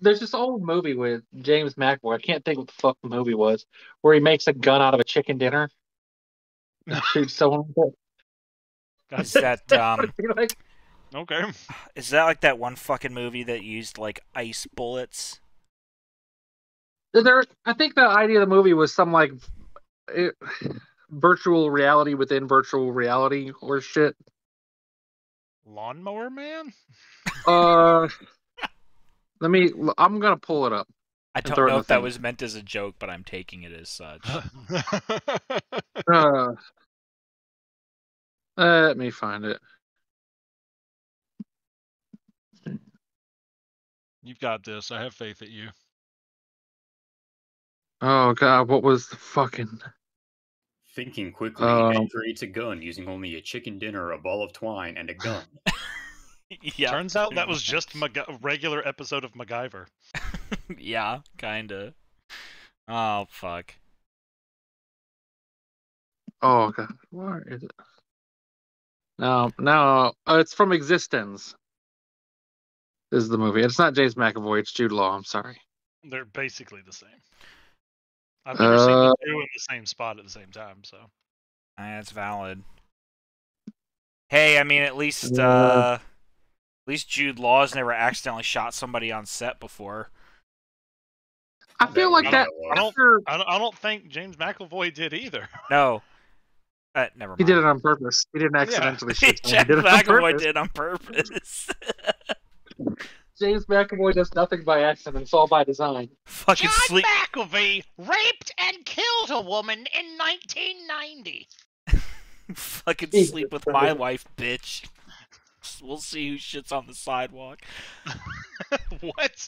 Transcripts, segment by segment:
there's this old movie with James McAvoy. I can't think what the fuck the movie was, where he makes a gun out of a chicken dinner and shoots someone with Is it. that Like, Okay. is that like that one fucking movie that used like ice bullets? I think the idea of the movie was some like virtual reality within virtual reality or shit. Lawnmower Man? I'm gonna pull it up. I don't know if that was meant as a joke, but I'm taking it as such. Let me find it. You've got this. I have faith at you. Oh god, what was the fucking... Thinking quickly, Ant creates a gun using only a chicken dinner, a ball of twine, and a gun. Yeah. Turns out that was just a regular episode of MacGyver. Yeah, kinda. Oh, fuck. Oh god, where is it? No, it's from Existence. This is the movie. It's not James McAvoy, it's Jude Law, I'm sorry. They're basically the same. I've never seen the two in the same spot at the same time, so. That's valid. Hey, I mean, at least Jude Law's never accidentally shot somebody on set before. I feel like that. I don't think James McAvoy did either. No. Never mind. He did it on purpose. He didn't accidentally shoot someone. James McAvoy did on purpose. James McAvoy does nothing by accident. It's all by design. Fucking John McAvoy raped and killed a woman in 1990. Fucking sleep with my wife, bitch. We'll see who shits on the sidewalk. What?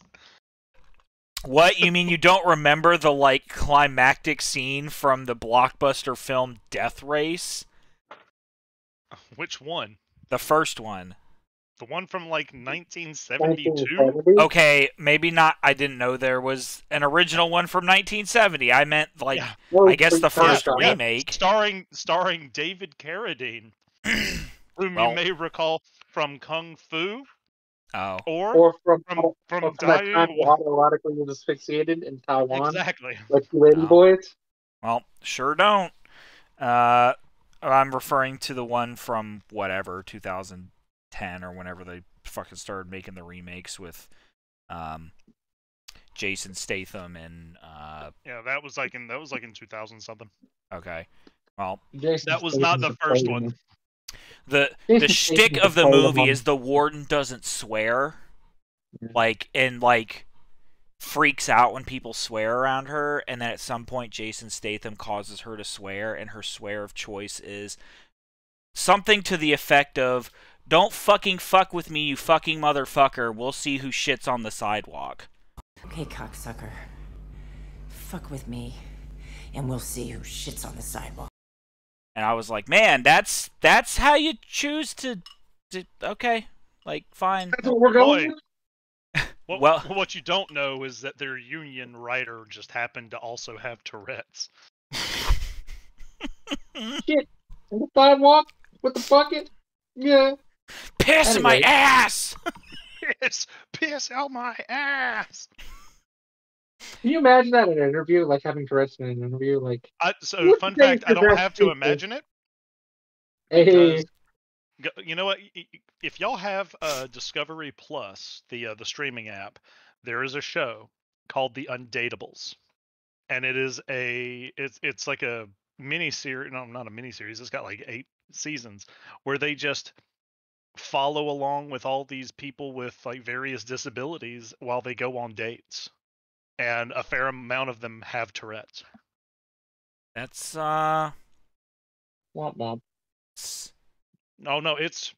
What? You mean you don't remember the, like, climactic scene from the blockbuster film Death Race? Which one? The first one. The one from, like, 1972? Okay, maybe not. I didn't know there was an original one from 1970. I meant, like, I guess the first remake. Starring David Carradine, whom you may recall from Kung Fu. Oh. Or from that time autoerotically was asphyxiated in Taiwan. Exactly. Like the Lady Boys. Well, sure don't. I'm referring to the one from whatever, 2010 or whenever they fucking started making the remakes with Jason Statham and yeah, that was like in 2000 something. Okay. Well, that was not the first one. The shtick of the movie is the warden doesn't swear, like freaks out when people swear around her, and then at some point Jason Statham causes her to swear, and her swear of choice is something to the effect of, "Don't fucking fuck with me, you fucking motherfucker. We'll see who shits on the sidewalk." Okay, cocksucker. Fuck with me, and we'll see who shits on the sidewalk. And I was like, man, that's how you choose to okay, like, fine. That's what we're going with? What you don't know is that their union writer just happened to also have Tourette's. Shit. On the sidewalk with the bucket? Yeah. Piss my ass! Piss out my ass! Can you imagine that in an interview, like having Tourette's in an interview? Like, so, fun fact, I don't have to imagine it. Hey. You know what? If y'all have Discovery Plus, the streaming app, there is a show called The Undateables, and it is it's like a mini series. No, not a mini series. It's got like 8 seasons where they just follow along with all these people with like various disabilities while they go on dates. And a fair amount of them have Tourette's. That's Womp womp. Oh no, it's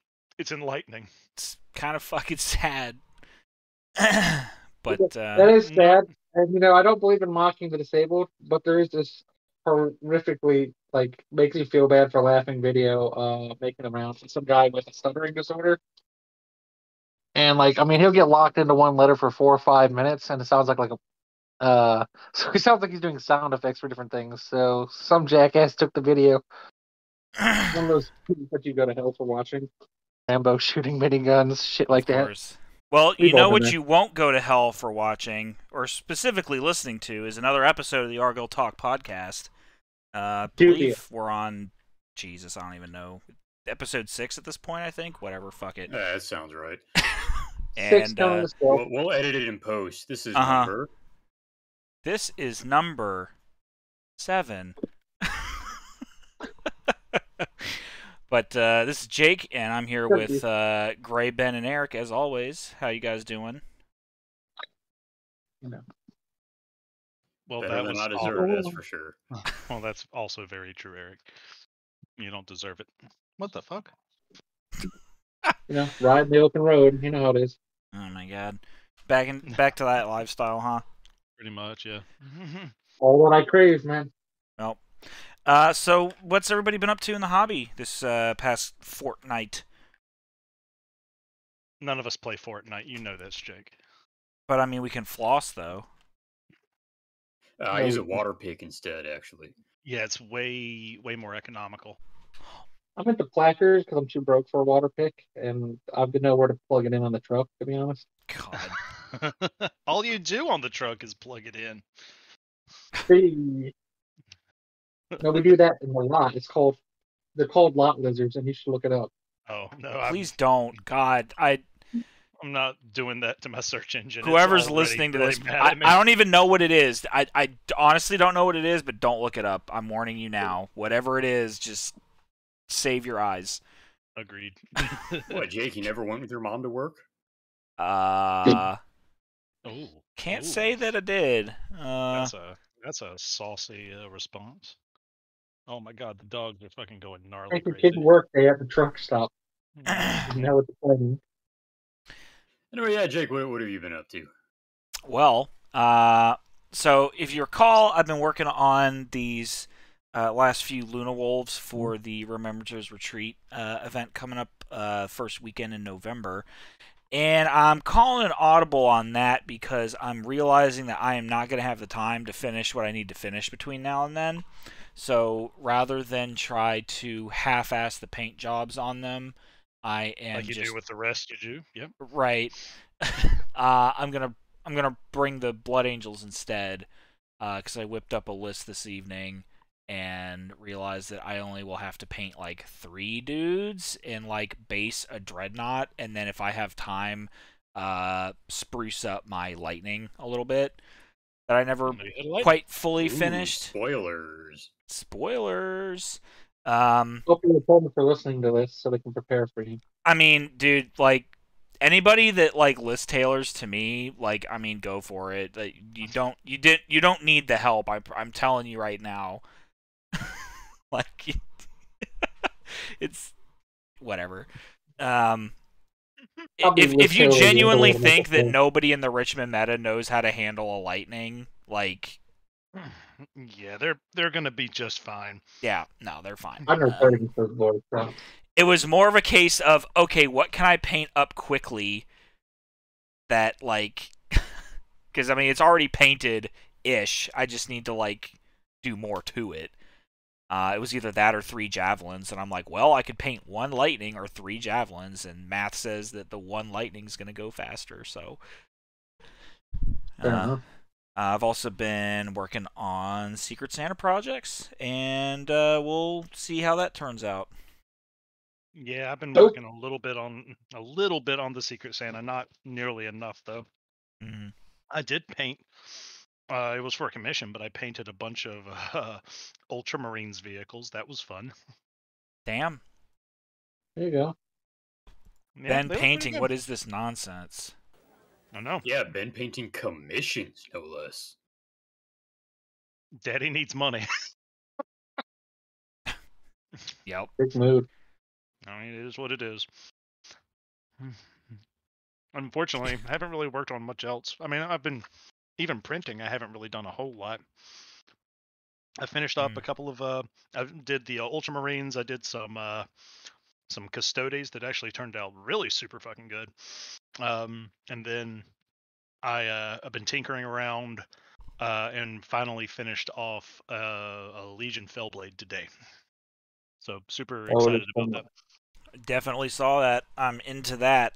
enlightening. It's kind of fucking sad. But that is sad. And I don't believe in mocking the disabled, but there is this horrifically, like, makes you feel bad for laughing video making around from some guy with a stuttering disorder. And like, I mean, he'll get locked into one letter for 4 or 5 minutes, and it sounds like a so he sounds like he's doing sound effects for different things. So some jackass took the video. One of those that you go to hell for watching. Rambo shooting miniguns, shit like that. Well, We've you know all been what there. you won't go to hell for watching, or specifically listening to, is another episode of the Argel Talk podcast. I believe we're on, Jesus, I don't even know, episode 6 at this point, I think. Whatever, fuck it. Yeah, that sounds right. And we'll edit it in post. This is number. This is number 7. But this is Jake, and I'm here with Gray, Ben, and Eric, as always. How you guys doing? Well, better that than was I deserve, that's for sure. Well, that's also very true, Eric. You don't deserve it. What the fuck? Riding the open road. You know how it is. Oh my god. Back to that lifestyle, huh? Pretty much, yeah. All what I crave, man. Well, so what's everybody been up to in the hobby this past fortnight? None of us play Fortnite. You know this, Jake. But I mean, we can floss though. I use a water pick instead, actually. Yeah, it's way more economical. I'm into plackers because I'm too broke for a water pick, and I didn't know where to plug it in on the truck, to be honest. God. All you do on the truck is plug it in. Hey. No, we do that in the lot. They're called lot lizards, and you should look it up. Oh no! Please don't. God, I'm not doing that to my search engine. Whoever's listening to this, I don't even know what it is. I honestly don't know what it is, but don't look it up. I'm warning you now. Whatever it is, just save your eyes. Agreed. What, Jake? You never went with your mom to work? Can't say that I did. That's a saucy response. Oh my god, the dogs are fucking going gnarly I think crazy. kid work day at the truck stop. You know what the plan. Anyway, yeah, Jake, what have you been up to? Well, so if you recall, I've been working on these last few Luna Wolves for the Remembrance Retreat event coming up first weekend in November. And I'm calling an audible on that because I'm realizing that I am not going to have the time to finish what I need to finish between now and then. So rather than try to half-ass the paint jobs on them, I am like you do with the rest. You do, yep. Right. I'm gonna bring the Blood Angels instead, because I whipped up a list this evening and realized that I only will have to paint like 3 dudes and like base a dreadnought, and then if I have time, spruce up my lightning a little bit. That I never quite fully finished. Spoilers. Hope you told them for listening to this so they can prepare for you. I mean, dude, like anybody that like list tailors to me, like, I mean, go for it. Like, you don't need the help. I'm telling you right now. Like, it's whatever. If you genuinely think that nobody in the Richmond meta knows how to handle a lightning, like, yeah, they're gonna be just fine. Yeah, no, they're fine. I'm not fighting for the board, so. It was more of a case of, okay, what can I paint up quickly that, like, because, I mean, it's already painted-ish. I just need to, like, do more to it. It was either that or 3 javelins, and I'm like, well, I could paint 1 lightning or 3 javelins, and math says that the 1 lightning's going to go faster, so. I've also been working on Secret Santa projects, and we'll see how that turns out. Yeah, I've been working a little bit on the Secret Santa, not nearly enough though. Mm-hmm. I did paint. It was for a commission, but I painted a bunch of Ultramarines vehicles. That was fun. Damn. There you go. Yeah, Ben painting. What is this nonsense? I know. Yeah, Ben painting commissions, no less. Daddy needs money. Yep. Big mood. I mean, it is what it is. Unfortunately, I haven't really worked on much else. I mean, I've been even printing. I haven't really done a whole lot. I finished up a couple of. I did the Ultramarines. I did some Custodes that actually turned out really super fucking good. And then I've been tinkering around and finally finished off a Legion Fellblade today. So super excited about that. Definitely saw that. I'm into that.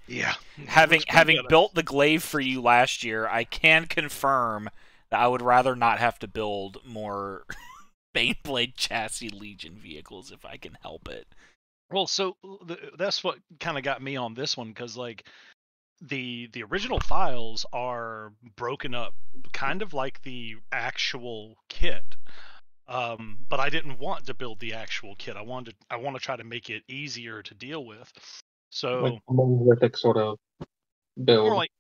Yeah. Having built the glaive for you last year, I can confirm that I would rather not have to build more Baneblade chassis Legion vehicles if I can help it. Well, so that's what kind of got me on this one, because like the original files are broken up kind of like the actual kit. But I didn't want to build the actual kit. I want to try to make it easier to deal with. So like a monolithic sort of build. more like,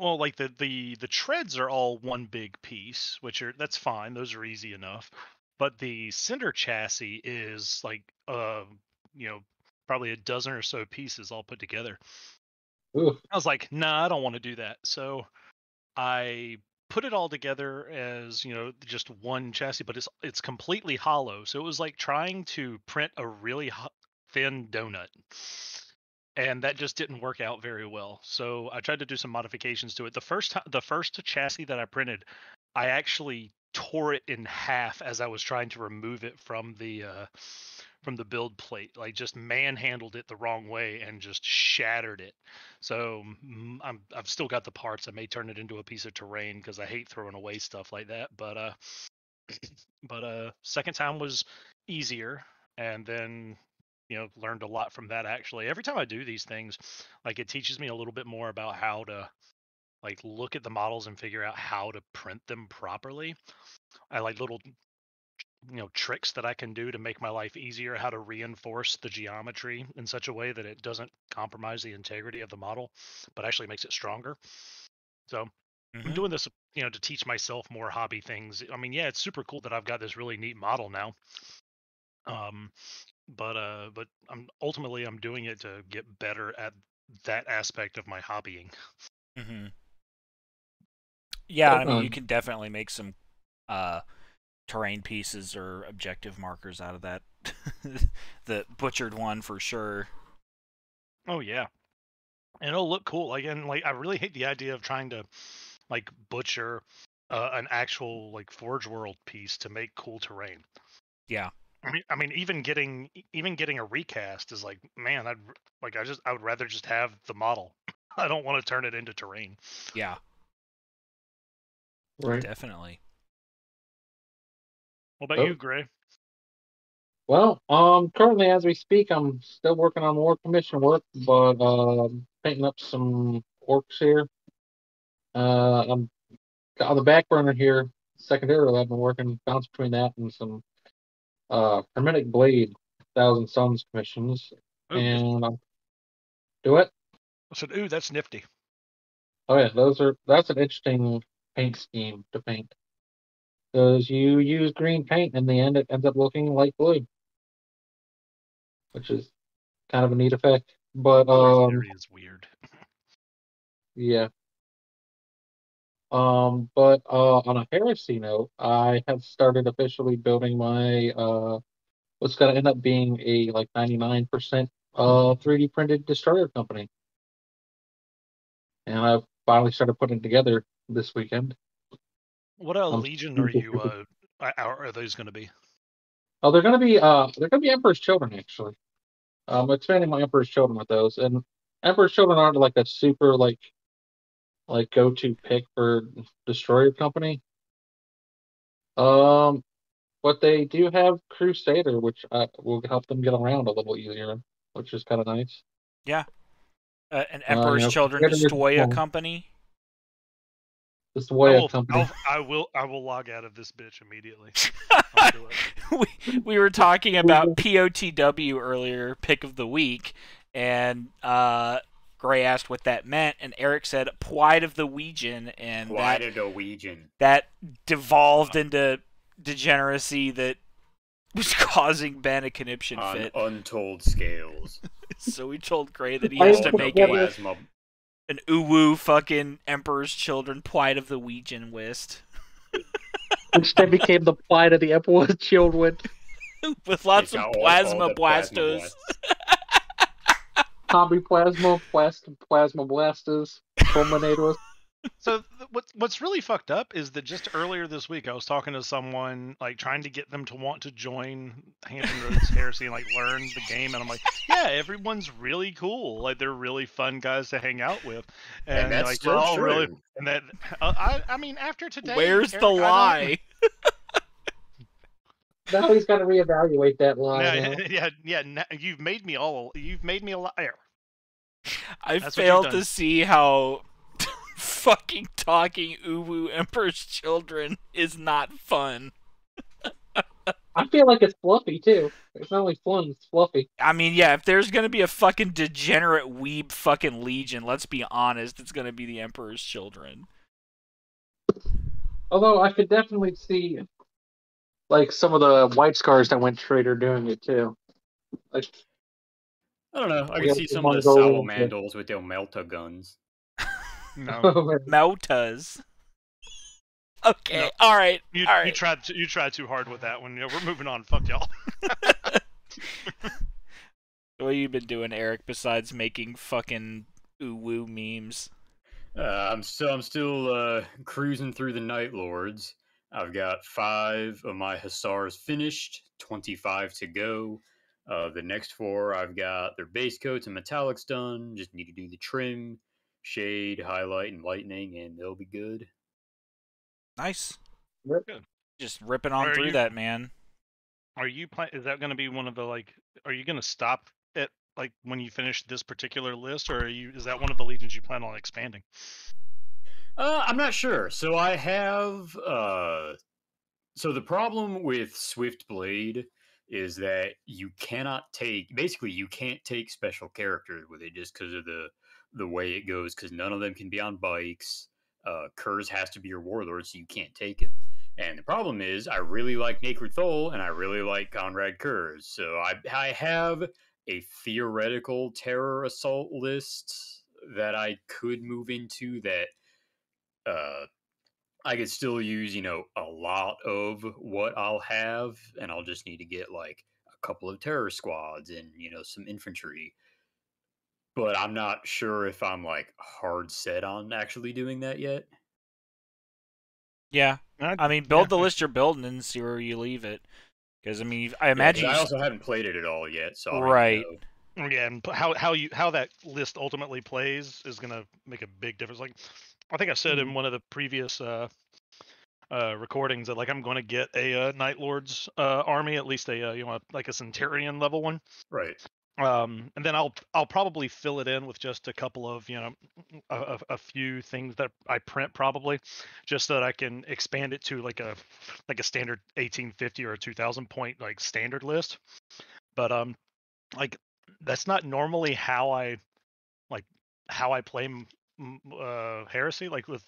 well, like the treads are all one big piece, that's fine. Those are easy enough. But the cinder chassis is like probably a dozen or so pieces all put together. Oof. I was like, nah, I don't want to do that. So I put it all together as just one chassis, but it's completely hollow. So it was like trying to print a really thin donut, and that just didn't work out very well. So I tried to do some modifications to it. The first chassis that I printed, I actually tore it in half as I was trying to remove it from the build plate. Like, just manhandled it the wrong way and just shattered it. So I've still got the parts. I may turn it into a piece of terrain because I hate throwing away stuff like that. But second time was easier, and then learned a lot from that. Actually, every time I do these things, like, it teaches me a little bit more about how to like look at the models and figure out how to print them properly. I like little tricks that I can do to make my life easier, how to reinforce the geometry in such a way that it doesn't compromise the integrity of the model, but actually makes it stronger. So I'm doing this, to teach myself more hobby things. I mean, yeah, it's super cool that I've got this really neat model now. But I'm doing it to get better at that aspect of my hobbying. Mm-hmm. Yeah, I mean, you can definitely make some terrain pieces or objective markers out of that. The butchered one for sure. Oh yeah, and it'll look cool. Like, and like, I really hate the idea of trying to like butcher an actual like Forge World piece to make cool terrain. Yeah. I mean, even getting a recast is like, man, I would rather just have the model. I don't want to turn it into terrain. Yeah. Right. Definitely. What about you, Gray? Well, currently as we speak, I'm still working on more commission work, but painting up some orcs here. I'm on the back burner here. Secondarily, I've been working, bounce between that and some Hermetic Blade, Thousand Suns commissions, and I'll do it. I said, "Ooh, that's nifty." Oh yeah, that's an interesting paint scheme to paint, because you use green paint, and in the end, it ends up looking like blue, which is kind of a neat effect. But theory is weird. Yeah. But on a heresy note, I have started officially building my what's going to end up being a like 99% 3D printed destroyer company, and I've finally started putting it together this weekend. What legion are you? Are those going to be? Oh, they're going to be Emperor's Children actually. Expanding my Emperor's Children with those, and Emperor's Children aren't like a super like go-to pick for destroyer company. But they do have Crusader, which will help them get around a little easier, which is kind of nice. Yeah. An Emperor's Children destroy a company. Destroy a company. I will log out of this bitch immediately. we were talking about PotW earlier, pick of the week, and Gray asked what that meant, and Eric said "Pride of the Wegian," and that devolved into degeneracy that was causing Ben a conniption fit on untold scales. So we told Gray that he has to make an uwu fucking Emperor's Children Pride of the Wegian list. Which then became the Pride of the Emperor's Children. With lots of plasma blastos. Zombie plasma blasters, fulminators. So what's really fucked up is that just earlier this week I was talking to someone like trying to get them to want to join Hampton Roads Heresy and like learn the game, and I'm like, yeah, everyone's really cool, like they're really fun guys to hang out with, And that's like still we're all true. really, and that I mean after today, Where's Eric, the lie? Now he's got to reevaluate that lie. Yeah. You've made me a liar. I That's failed to see how fucking talking Uwu Emperor's Children is not fun. I feel like it's fluffy too. It's not only fun, it's fluffy. I mean, yeah, if there's gonna be a fucking degenerate weeb fucking legion, let's be honest, it's gonna be the Emperor's Children. Although I could definitely see like some of the White Scars that went traitor doing it too. Like, I don't know. I can see some of the Salamanders with their melta guns. No. Meltas. Okay, no. all right. You tried too hard with that one. We're moving on. Fuck y'all. What have you been doing, Eric, besides making fucking Uwu memes? I'm still cruising through the Night Lords. I've got 5 of my Hussars finished, 25 to go. The next 4, I've got their base coats and metallics done. Just need to do the trim, shade, highlight, and lightning, and they'll be good. Nice. Good. Just ripping on through that, man. Are you is that going to be one of the like? Are you going to stop at like when you finish this particular list, or is that one of the legions you plan on expanding? I'm not sure. So I have so the problem with Swiftblade is that you can't take special characters with it just because of the way it goes, because none of them can be on bikes. Kurz has to be your warlord, so you can't take him. And the problem is, I really like Naked Thol, and I really like Conrad Kurz. So I have a theoretical terror assault list that I could move into that I could still use, a lot of what I'll have, and I'll just need to get like a couple of terror squads and, some infantry. But I'm not sure if I'm like hard set on actually doing that yet. Yeah. I mean, build the list you're building and see where you leave it. Because, I mean, I imagine I also haven't played it at all yet, so right. Yeah, and how that list ultimately plays is going to make a big difference. Like, I think I said in one of the previous recordings that like I'm going to get a Night Lords army, at least a like a Centurion level one. Right. And then I'll probably fill it in with just a couple of a few things that I print probably, just so that I can expand it to like a standard 1850 or a 2000 point like standard list. But like that's not normally how I play Heresy. Like with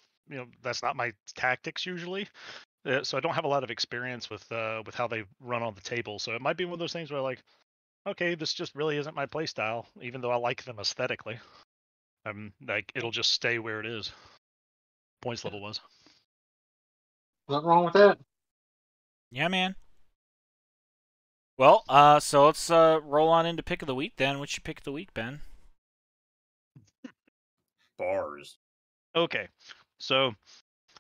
that's not my tactics usually. So I don't have a lot of experience with how they run on the table. So it might be one of those things where like, okay, this just really isn't my play style, even though I like them aesthetically. Like it'll just stay where it is, points level was. Nothing wrong with that. Yeah, man. Well, so let's roll on into pick of the week then. What's your pick of the week, Ben? Bars. Okay, so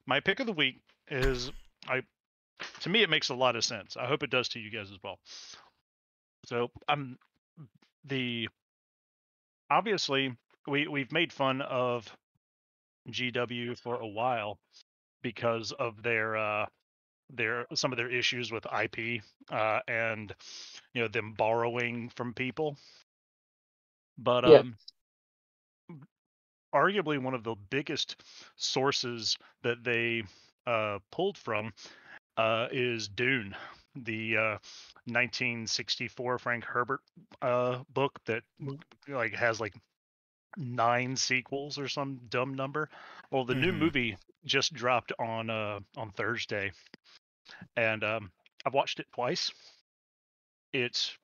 my pick of the week is to me it makes a lot of sense. I hope it does to you guys as well. So obviously we've made fun of GW for a while because of their some of their issues with IP and them borrowing from people. But arguably one of the biggest sources that they pulled from is Dune, the 1964 Frank Herbert book that like has like 9 sequels or some dumb number. Well, the new movie just dropped on Thursday, and I've watched it twice. It's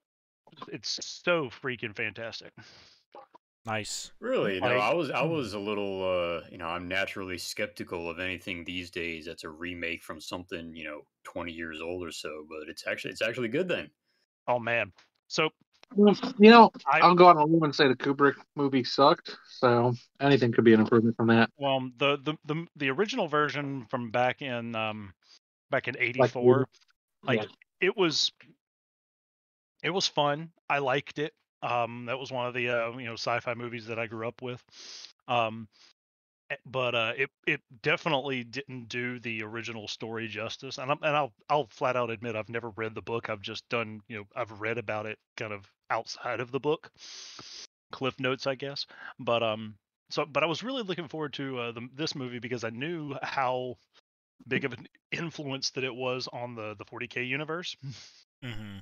so freaking fantastic. Nice. Really? No, I was a little I'm naturally skeptical of anything these days that's a remake from something, 20 years old or so, but it's actually good then. Oh man. So I'll go on a limb and say the Kubrick movie sucked. So anything could be an improvement from that. Well, the original version from back in Like, '84, yeah. like it was fun. I liked it. That was one of the sci-fi movies that I grew up with. But it definitely didn't do the original story justice. And I'll flat out admit I've never read the book. I've just done I've read about it kind of outside of the book, cliff notes, I guess. But but I was really looking forward to this movie because I knew how big of an influence that it was on the 40K universe. Mm-hmm.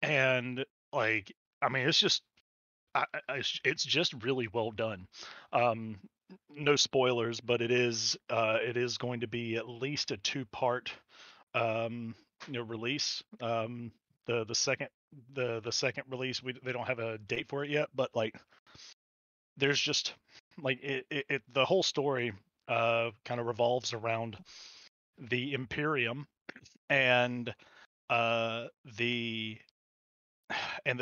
And like, I mean, it's just it's just really well done. No spoilers, but it is going to be at least a 2-part release. The second release, they don't have a date for it yet, but like there's just like the whole story kind of revolves around the Imperium and the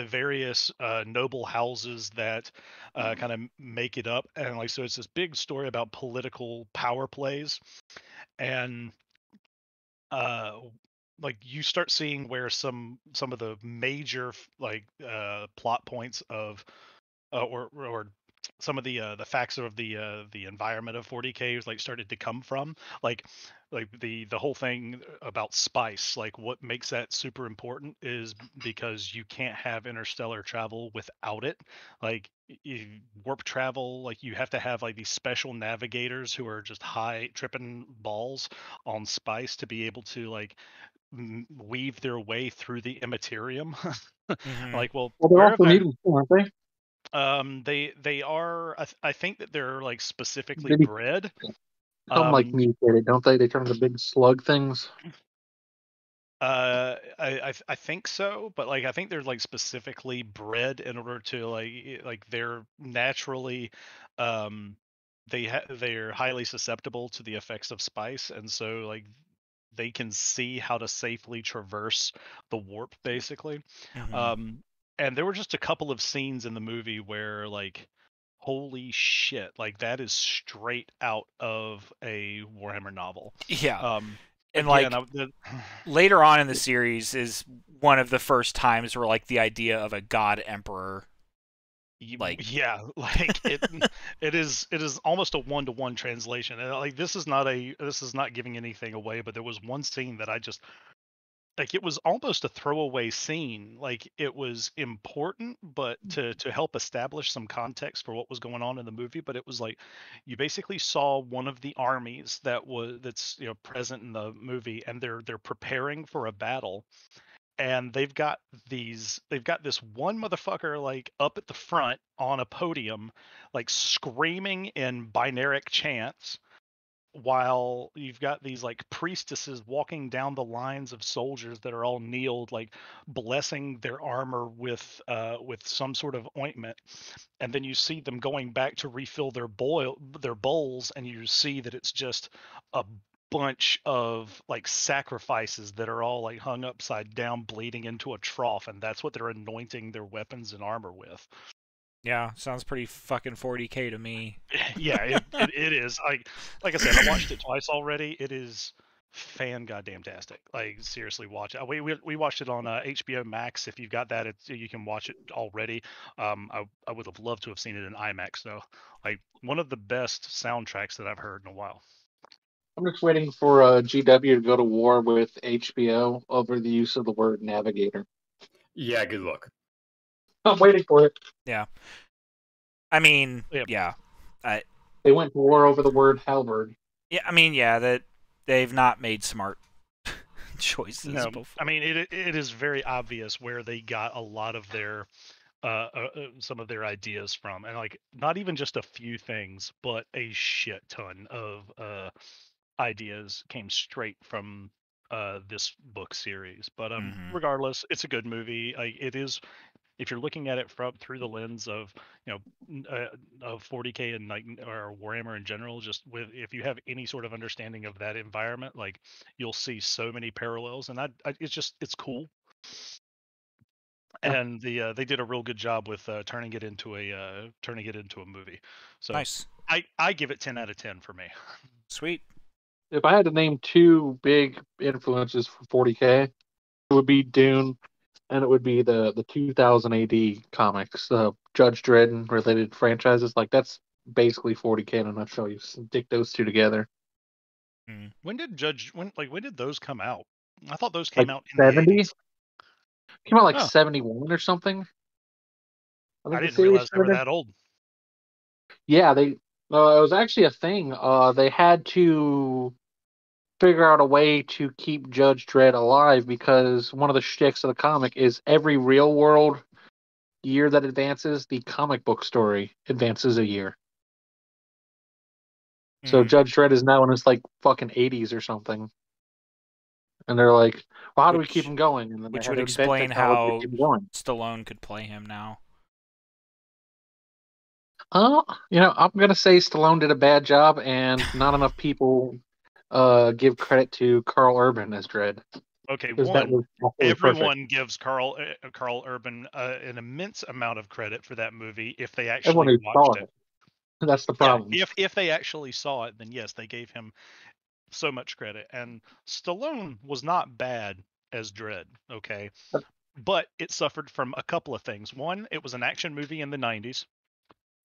various noble houses that kind of make it up, and like so it's this big story about political power plays, and like you start seeing where some of the major like plot points of or some of the facts of the environment of 40K is like started to come from like the whole thing about spice. Like what makes that super important is because you can't have interstellar travel without it. Like warp travel, like you have to have like these special navigators who are just high tripping balls on spice to be able to like weave their way through the immaterium. Mm-hmm. Like, well, they're also mutants, aren't they? They are. I think that they're like specifically They bred. become like mutated, don't they? They turn into big slug things. I think so, but like I think they're like specifically bred in order to like they're naturally, they're highly susceptible to the effects of spice, and so like they can see how to safely traverse the warp, basically. Mm-hmm. And there were just a couple of scenes in the movie where like holy shit, like that is straight out of a Warhammer novel. Yeah. And Again, like later on in the series is one of the first times where like the idea of a god emperor, like yeah, like it is almost a 1-to-1 translation. And like this is not giving anything away, but there was one scene that I just like, it was almost a throwaway scene. Like it was important, but to help establish some context for what was going on in the movie. But it was like you basically saw one of the armies that's present in the movie, and they're preparing for a battle, and they've got this one motherfucker like up at the front on a podium, like screaming in binaric chants, while you've got these like priestesses walking down the lines of soldiers that are all kneeled, like blessing their armor with some sort of ointment. And then you see them going back to refill their bowls, and you see that it's just a bunch of like sacrifices that are all like hung upside down, bleeding into a trough, and that's what they're anointing their weapons and armor with. yeah, sounds pretty fucking 40K to me. Yeah, it is. Like I said, I watched it twice already. It is fan goddamn tastic. Like seriously, watch it. We watched it on HBO Max. If you've got that, you can watch it already. I would have loved to have seen it in IMAX though. Like one of the best soundtracks that I've heard in a while. I'm just waiting for GW to go to war with HBO over the use of the word navigator. Yeah, good luck. I'm waiting for it. Yeah. I mean, yeah. They went to war over the word halberd. Yeah, I mean, yeah, that they've not made smart choices before. I mean, it is very obvious where they got a lot of their some of their ideas from, and like not even just a few things, but a shit ton of ideas came straight from this book series. But regardless, it's a good movie. It is, if you're looking at it through the lens of of 40K and like or Warhammer in general, just if you have any sort of understanding of that environment, like you'll see so many parallels, and it's cool. and they did a real good job with turning it into a movie. So nice. I give it 10 out of 10 for me. Sweet. If I had to name two big influences for 40K, it would be Dune, and it would be the 2000 AD comics, Judge Dredd and related franchises. Like that's basically 40K in a nutshell. You stick those two together. When did when did those come out? I thought those Like came out in 70? the 80s. Came out like 71 or something. I think the didn't series realize they were started. that old. Yeah, it was actually a thing. They had to figure out a way to keep Judge Dredd alive because one of the shticks of the comic is every real world year that advances, the comic book story advances a year. So Judge Dredd is now in his like fucking 80s or something. And they're like, well, how do we keep him going? And then which they had would to invent explain technology how to keep him going. Stallone could play him now. I'm gonna say Stallone did a bad job, and not enough people give credit to Carl Urban as Dredd. Okay, One, everyone gives Carl Urban an immense amount of credit for that movie if they actually everyone who watched saw it. That's the problem. Yeah, if they actually saw it, then yes, they gave him so much credit. And Stallone was not bad as Dredd, okay? But it suffered from a couple of things. One, it was an action movie in the 90s,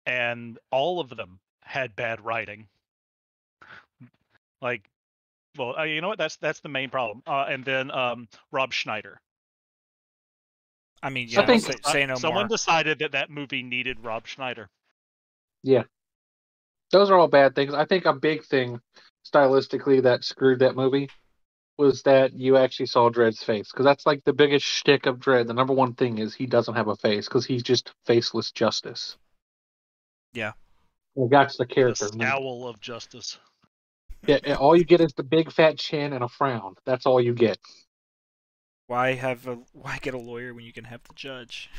and all of them had bad writing. Like, well, you know what? That's the main problem. And then Rob Schneider. I mean, yeah, say no more. Someone decided that movie needed Rob Schneider. Yeah. Those are all bad things. I think a big thing stylistically that screwed that movie was that you actually saw Dredd's face. Because that's like the biggest shtick of Dredd. The number one thing is he doesn't have a face because he's just faceless justice. Yeah. Well, that's the character. The scowl of justice. Yeah, all you get is the big fat chin and a frown. That's all you get. Why get a lawyer when you can have the judge?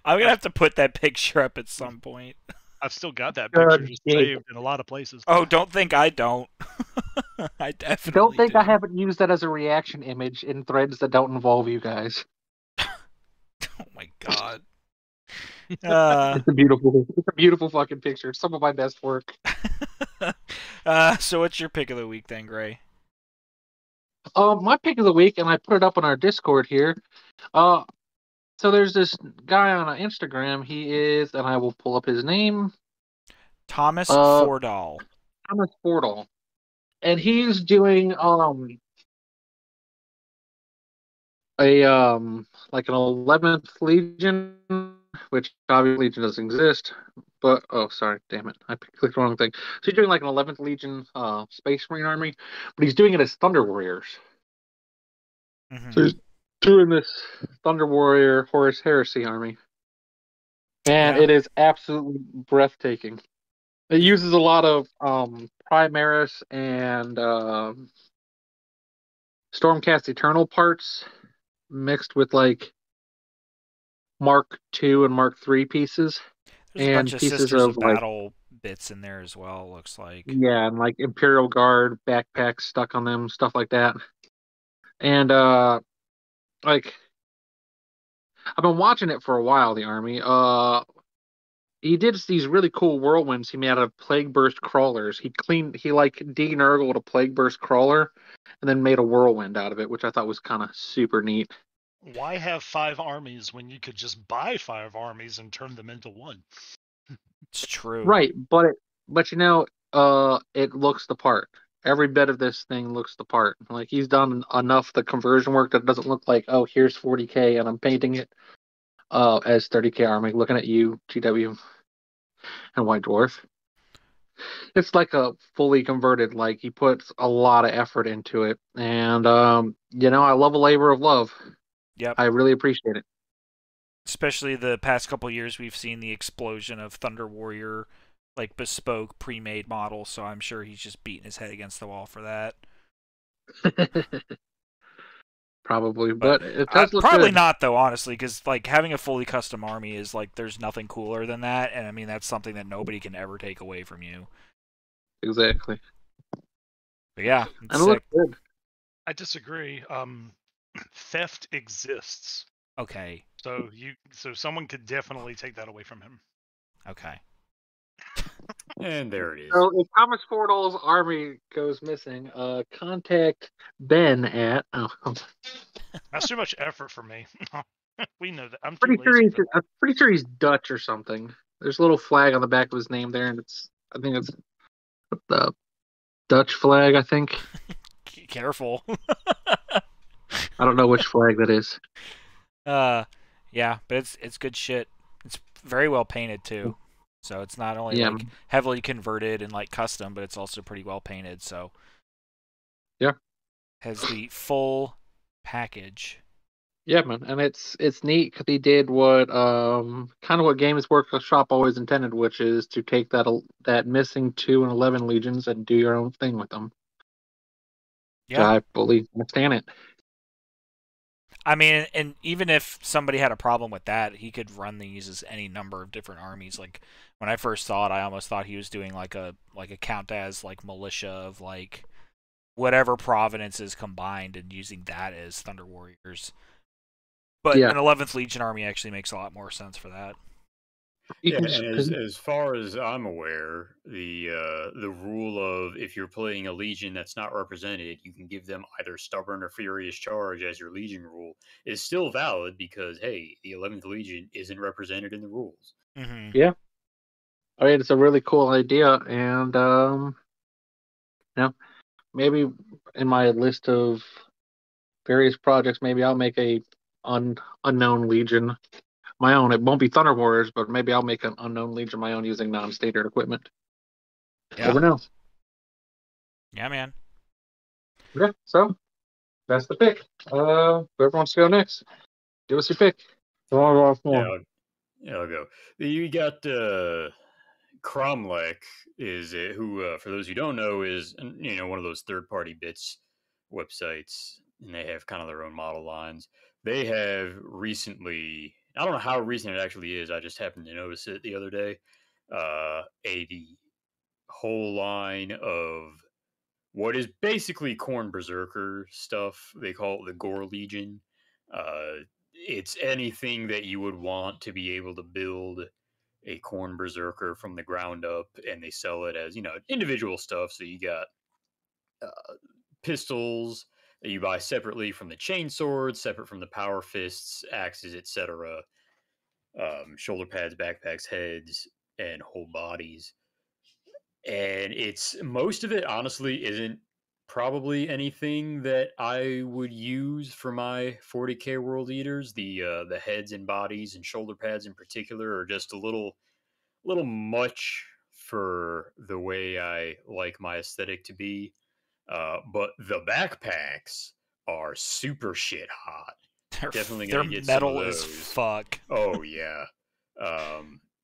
I'm gonna have to put that picture up at some point. I've still got that picture just saved in a lot of places. Oh, don't think I don't. I definitely don't think do. I haven't used that as a reaction image in threads that don't involve you guys. Oh my god. It's a beautiful fucking picture. It's some of my best work. So what's your pick of the week then, Gray? My pick of the week, and I put it up on our Discord here. So there's this guy on Instagram. He is, and I will pull up his name. Thomas Fordahl. Thomas Fordahl, and he's doing like an 11th Legion, which obviously Legion doesn't exist. But sorry, damn it, I clicked the wrong thing. So he's doing like an 11th Legion Space Marine army, but he's doing it as Thunder Warriors. Mm-hmm. So he's doing this Thunder Warrior Horus Heresy army, and it is absolutely breathtaking. It uses a lot of Primaris and Stormcast Eternal parts mixed with like Mark II and Mark III pieces. There's a bunch of Sisters of Battle bits in there as well, looks like. Yeah, and like Imperial Guard backpacks stuck on them, stuff like that. And like I've been watching it for a while, the army. He did these really cool whirlwinds he made out of Plague Burst crawlers. He like de-nurgled a Plague Burst crawler and then made a whirlwind out of it, which I thought was kind of super neat. Why have 5 armies when you could just buy 5 armies and turn them into one? It's true. Right, but it looks the part. Every bit of this thing looks the part. Like he's done enough the conversion work that it doesn't look like, oh, here's 40K and I'm painting it as 30K army. Looking at you, GW and White Dwarf. It's like a fully converted. Like he puts a lot of effort into it, and I love a labor of love. Yep, I really appreciate it. Especially the past couple of years, we've seen the explosion of Thunder Warrior, like bespoke, pre-made models. So I'm sure he's just beating his head against the wall for that. Probably, but it does look probably good. not though, honestly, because like having a fully custom army is like there's nothing cooler than that, and I mean that's something that nobody can ever take away from you. Exactly. But yeah, and it looks good. I disagree. Theft exists. Okay. So someone could definitely take that away from him. Okay. And there it is. So if Thomas Fordall's army goes missing, contact Ben at. Oh, That's too much effort for me. We know that. I'm too pretty sure lazy he's. for that. I'm pretty sure he's Dutch or something. There's a little flag on the back of his name there, and I think it's the Dutch flag. I think. Careful. I don't know which flag that is. Yeah, but it's good shit. It's very well painted too. So it's not only like heavily converted and like custom, but it's also pretty well painted. So yeah, has the full package. Yeah, man, and it's neat because he did what kind of what Games Workshop always intended, which is to take that missing 2 and 11 legions and do your own thing with them. Yeah, I fully understand it. I mean, and even if somebody had a problem with that, he could run these as any number of different armies. Like when I first saw it, I almost thought he was doing like a count as like militia of like whatever provinces combined and using that as Thunder Warriors. But an 11th Legion army actually makes a lot more sense for that. Yeah, and as far as I'm aware, the rule of if you're playing a legion that's not represented, you can give them either stubborn or furious charge as your legion rule is still valid because hey, the 11th Legion isn't represented in the rules. Mm-hmm. Yeah, I mean it's a really cool idea, and maybe in my list of various projects, maybe I'll make a unknown legion. My own. It won't be Thunder Warriors, but maybe I'll make an unknown legion my own using non-standard equipment. Yeah. Never know. Yeah, man. Yeah, so that's the pick. Whoever wants to go next, give us your pick. Yeah, I'll go. You got Cromlech is who, for those who don't know, is one of those third-party bits websites, and they have kind of their own model lines. They have recently, I don't know how recent it actually is, I just happened to notice it the other day, a whole line of what is basically Khorne Berserker stuff. They call it the Gore Legion. It's anything that you would want to be able to build a Khorne Berserker from the ground up, and they sell it as, individual stuff. So you got pistols that you buy separately from the chain swords, separate from the power fists, axes, etc. Shoulder pads, backpacks, heads, and whole bodies. And most of it honestly isn't probably anything that I would use for my 40k World Eaters. The heads and bodies and shoulder pads in particular are just a little much for the way I like my aesthetic to be. But the backpacks are super shit hot. Definitely gonna get some of those. They're metal as fuck. Oh yeah.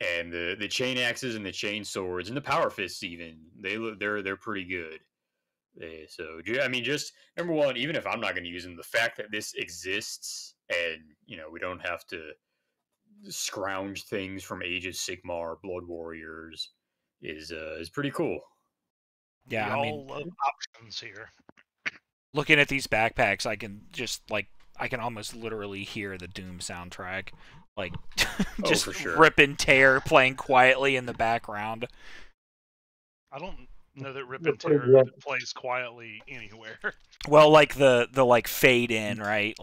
And the chain axes and the chain swords and the power fists even they're pretty good. So I mean, just number one, even if I'm not going to use them, the fact that this exists and we don't have to scrounge things from Age of Sigmar, Blood Warriors is pretty cool. Yeah, I mean, love options here. Looking at these backpacks, I can just I can almost literally hear the Doom soundtrack, just for sure. rip and tear playing quietly in the background. I don't know that Rip and Tear plays quietly anywhere. Well, the fade in, right?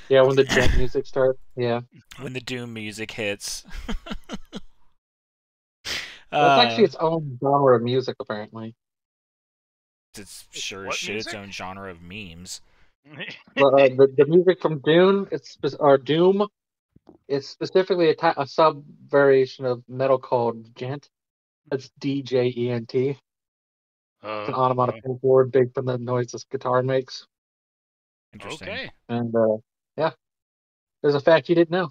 Yeah, when the Gent music starts. Yeah. When the Doom music hits. That's actually its own genre of music, apparently. It's sure as shit its own genre of memes. The music from Dune, Doom, it's specifically a sub variation of metal called Gent. That's DJENT. It's an onomatopoeic word big from the noise this guitar makes. Interesting. Okay. And yeah, there's a fact you didn't know.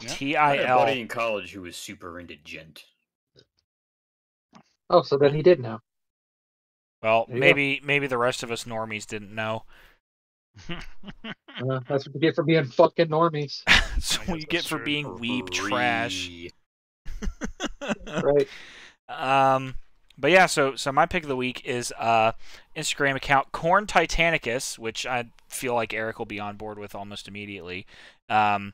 Yeah. TIL. I had a buddy in college who was super into Gent. Oh, so then he did know. Well, maybe the rest of us normies didn't know. That's what you get for being fucking normies. That's what you get for being weeb trash. Right. But yeah, so my pick of the week is Instagram account Corn Titanicus, which I feel like Eric will be on board with almost immediately. 100%.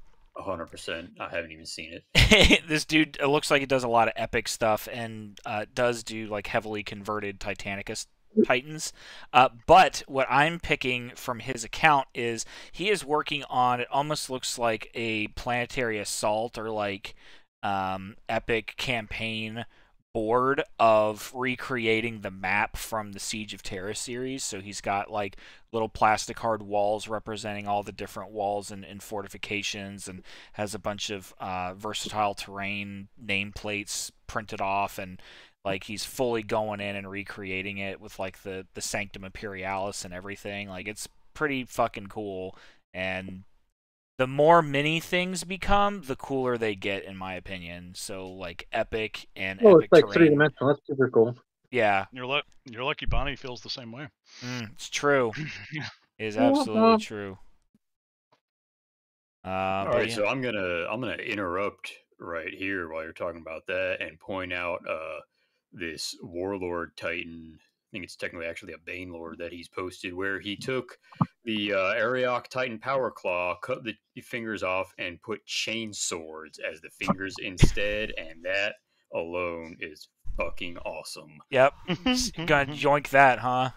I haven't even seen it. This dude, it looks like he does a lot of epic stuff and does do like heavily converted Titanicus Titans. But what I'm picking from his account is he is working on, it almost looks like a planetary assault or like epic campaign board of recreating the map from the Siege of Terra series. So he's got like little plastic hard walls representing all the different walls and fortifications, and has a bunch of versatile terrain nameplates printed off, and like he's fully going in and recreating it with like the Sanctum Imperialis and everything. Like it's pretty fucking cool, and the more mini things become, the cooler they get, in my opinion. So like epic and epic it's like terrain. 3-dimensional. That's super cool. Yeah. You're lucky Bonnie feels the same way. It's true. It is absolutely true. All right, so I'm gonna interrupt right here while you're talking about that and point out this Warlord Titan. I think it's technically actually a Bane Lord that he's posted, where he took the Ariok Titan Power Claw, cut the fingers off, and put chain swords as the fingers instead, and that alone is fucking awesome. Yep. Gonna yoink that, huh?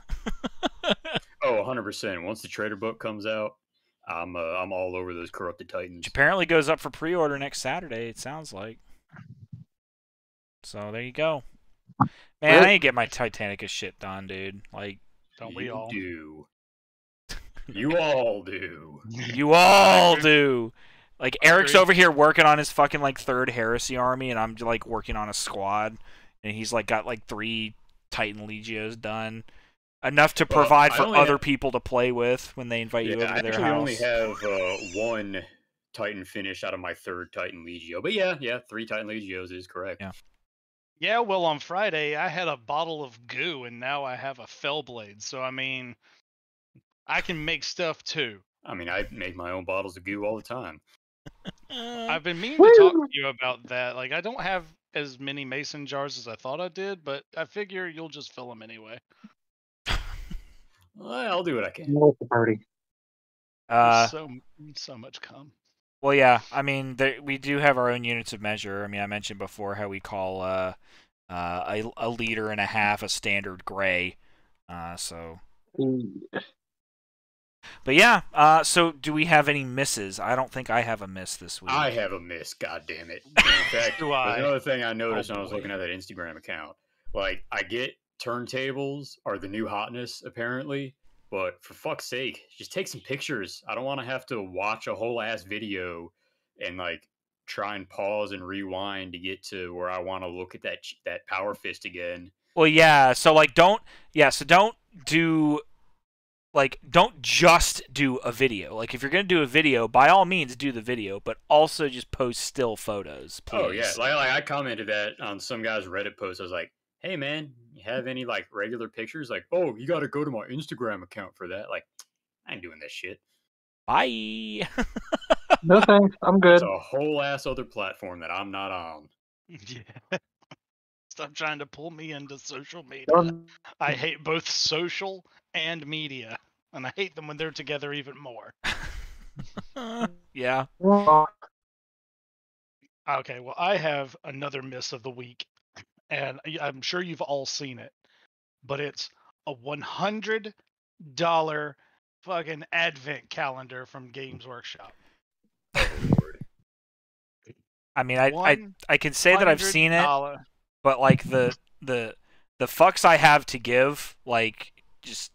Oh, 100%. Once the Trader book comes out, I'm all over those Corrupted Titans. Which apparently goes up for pre-order next Saturday, it sounds like. So there you go. Man, I need to get my Titanicus shit done, dude. Like, don't we all? Do. You all do. You all do. Like, Eric's over here working on his fucking, like, 3rd Heresy army, and I'm, like, working on a squad. And he's, like, got, like, 3 Titan Legios done. Enough to provide for other people to play with when they invite you over to their house. I only have 1 Titan finish out of my 3rd Titan Legio. But yeah, 3 Titan Legios is correct. Yeah. Yeah, well, on Friday, I had a bottle of goo, and now I have a Fellblade. So, I mean, I can make stuff, too. I mean, I make my own bottles of goo all the time. I've been meaning to talk to you about that. Like, I don't have as many mason jars as I thought I did, but I figure you'll just fill them anyway. Well, I'll do what I can. No, it's a party. So much cum. Well, yeah. I mean, we do have our own units of measure. I mean, I mentioned before how we call a liter and a half a standard gray. So. But yeah. So do we have any misses? I don't think I have a miss this week. I have a miss. God damn it! In fact, there's another thing I noticed when I was looking at that Instagram account. Like, I get turntables are the new hotness apparently, but for fuck's sake, just take some pictures. I don't want to have to watch a whole ass video and like try and pause and rewind to get to where I want to look at that power fist again. Well, yeah. So like, don't just do a video. Like, if you're gonna do a video, by all means do the video, but also just post still photos, please. Oh yeah, like I commented that on some guy's Reddit post. I was like, hey man, you have any like regular pictures? Like, oh, you got to go to my Instagram account for that. Like, I ain't doing that shit. Bye. No thanks, I'm good. It's a whole ass other platform that I'm not on. Yeah. Stop trying to pull me into social media. I hate both social and media, and I hate them when they're together even more. Yeah. Okay, well, I have another miss of the week. And I'm sure you've all seen it, but it's a $100 fucking advent calendar from Games Workshop. I mean, I can say that I've seen it, but like the fucks I have to give, like, just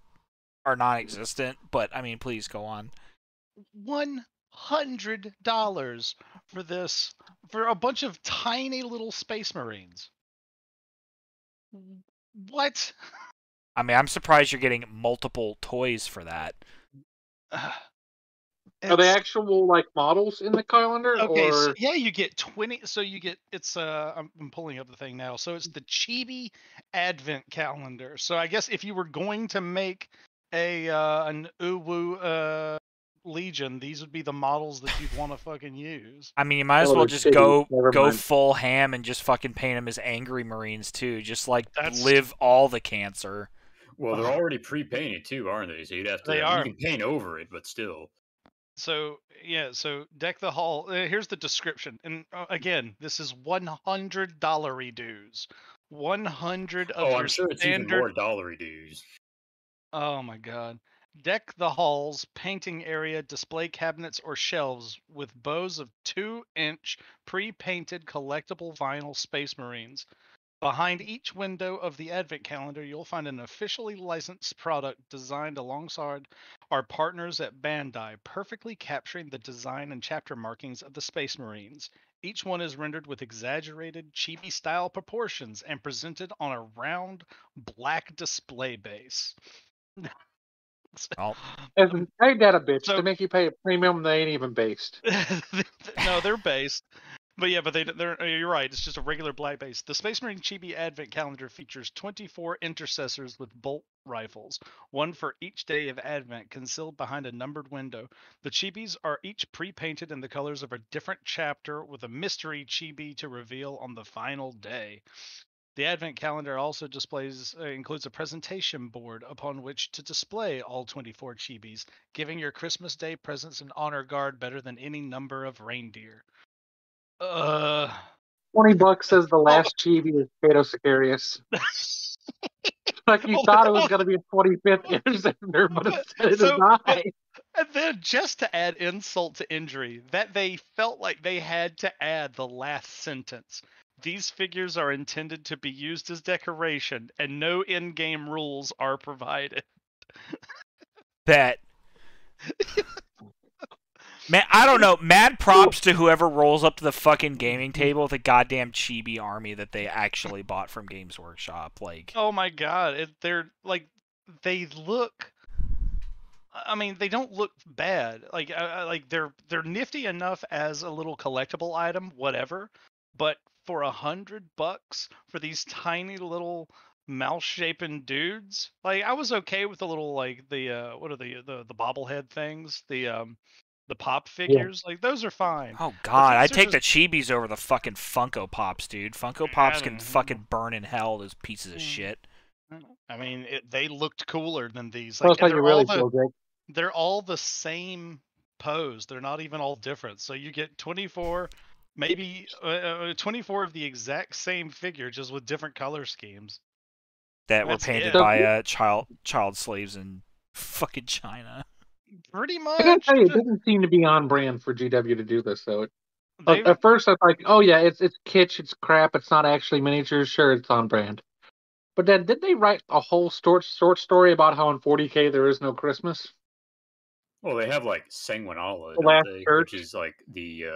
are non-existent. But I mean, please go on. $100 for this, for a bunch of tiny little Space Marines. What? I mean, I'm surprised you're getting multiple toys for that. Are they actual like models in the calendar? Okay, or... so, yeah, you get 20. So you get I'm pulling up the thing now. So it's the chibi advent calendar. So I guess if you were going to make an Uwu Legion, these would be the models that you'd want to fucking use. I mean, you might as well just go full ham and just fucking paint them as angry Marines too. Just like live all the cancer. Well, they're already pre-painted too, aren't they? So you'd have to. You can paint over it, but still. So yeah, so deck the hall. Here's the description, and again, this is $100 dues. 100 of your I'm sure it's even more dollary dues. Oh my god. Deck the halls, painting area, display cabinets, or shelves with bows of 2-inch pre-painted collectible vinyl Space Marines. Behind each window of the Advent calendar, you'll find an officially licensed product designed alongside our partners at Bandai, perfectly capturing the design and chapter markings of the Space Marines. Each one is rendered with exaggerated chibi-style proportions and presented on a round, black display base. Oh. Ain't that a bitch? To make you pay a premium, they ain't even based. No, they're based. But yeah, but they're you're right. It's just a regular black base. The Space Marine Chibi Advent Calendar features 24 intercessors with bolt rifles, one for each day of Advent, concealed behind a numbered window. The Chibis are each pre-painted in the colors of a different chapter, with a mystery Chibi to reveal on the final day. The Advent Calendar also includes a presentation board upon which to display all 24 Chibis, giving your Christmas Day presents an honor guard better than any number of reindeer. $20 says the last chibi is Kato Sicarius. Like you thought it was going to be a 25th interceptor, but it is not. And then, just to add insult to injury, that they felt like they had to add the last sentence. These figures are intended to be used as decoration, and no in-game rules are provided. Bet. Man, I don't know. Mad props to whoever rolls up to the fucking gaming table with a goddamn chibi army that they actually bought from Games Workshop. Like, oh my god, they're like, they look. I mean, they don't look bad. Like, they're nifty enough as a little collectible item, whatever. But for $100 for these tiny little mouse-shapen dudes, like, I was okay with the little, like, the what are the bobblehead things, the pop figures, like, those are fine. Oh god, I take the chibis over the fucking Funko Pops, dude. Funko Pops can fucking burn in hell, those pieces of shit. I mean, they looked cooler than these. Like, they're all the same pose. They're not even all different. So you get 24, maybe 24 of the exact same figure, just with different color schemes. That were painted by child slaves in fucking China. Pretty much. I gotta tell you, it doesn't seem to be on brand for GW to do this, though. At first, I was like, oh yeah, it's kitsch, it's crap, it's not actually miniatures. Sure, it's on brand. But then, did they write a whole short story about how in 40K there is no Christmas? Well, they have like Sanguinala, don't they? Which is like the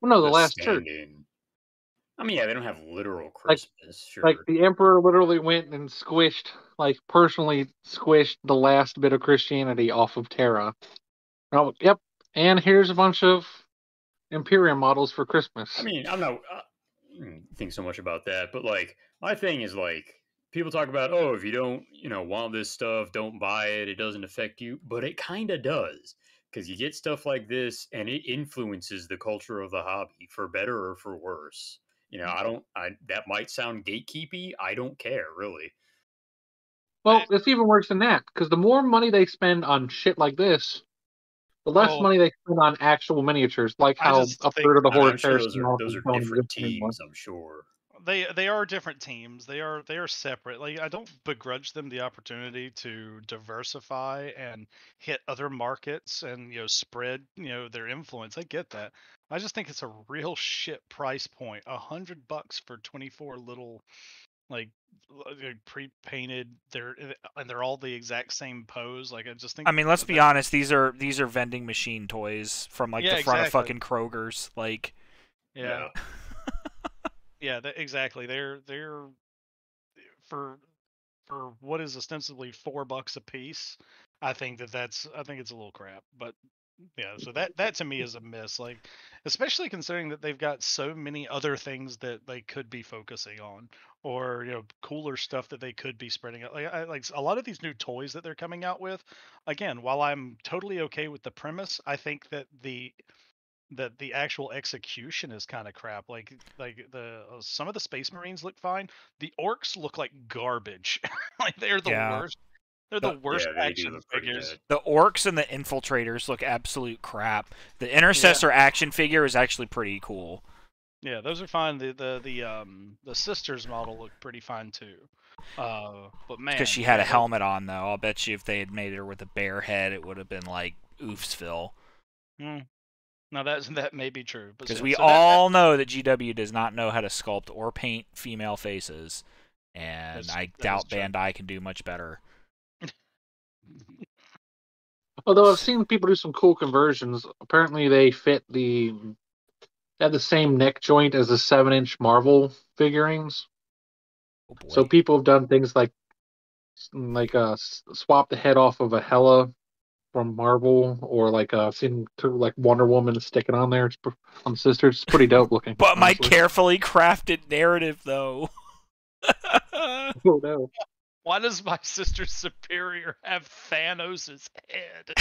the last church. I mean, yeah, they don't have literal Christmas. Sure. Like the Emperor literally went and personally squished the last bit of Christianity off of Terra. Oh, yep. And here's a bunch of Imperium models for Christmas. I mean, I'm not think so much about that, but like my thing is like people talk about, oh, if you don't, want this stuff, don't buy it. It doesn't affect you, but it kind of does, because you get stuff like this, and it influences the culture of the hobby for better or for worse. That might sound gatekeepy. I don't care, really. Well, it's even worse than that, because the more money they spend on shit like this, the less money they spend on actual miniatures, like how a third of the Horde those are different teams, I'm sure. They are different teams. They are separate. Like, I don't begrudge them the opportunity to diversify and hit other markets and spread their influence. I get that. I just think it's a real shit price point. $100 for 24 little like pre-painted. They're all the exact same pose. Like, I just think. I mean, let's be honest. These are vending machine toys from like the front of fucking Kroger's. Like, yeah. Yeah, exactly. They're for what is ostensibly $4 a piece. I think it's a little crap, but Yeah, so that to me is a miss. Like, especially considering that they've got so many other things that they could be focusing on, or cooler stuff that they could be spreading out. Like a lot of these new toys that they're coming out with. Again, while I'm totally okay with the premise, I think that the actual execution is kind of crap. Like the some of the Space Marines look fine. The orcs look like garbage. Like they're the worst. They're the worst Yeah, they do action look pretty figures. bad. The orcs and the infiltrators look absolute crap. The intercessor action figure is actually pretty cool. Yeah, those are fine. The sisters model looked pretty fine too. But man, Because she had a helmet on, though. I'll bet you if they had made her with a bear head, it would have been like oofsville. Now that may be true. Because we all know that GW does not know how to sculpt or paint female faces, and I doubt Bandai can do much better. Although I've seen people do some cool conversions. Apparently, they have the same neck joint as the 7-inch Marvel figurines. Oh boy. So people have done things like swap the head off of a Hela from Marvel, or seen like Wonder Woman stick it on there. It's on Sisters. It's pretty dope looking. But honestly. my carefully crafted narrative, though. Oh no. Why does my sister Superior have Thanos' head?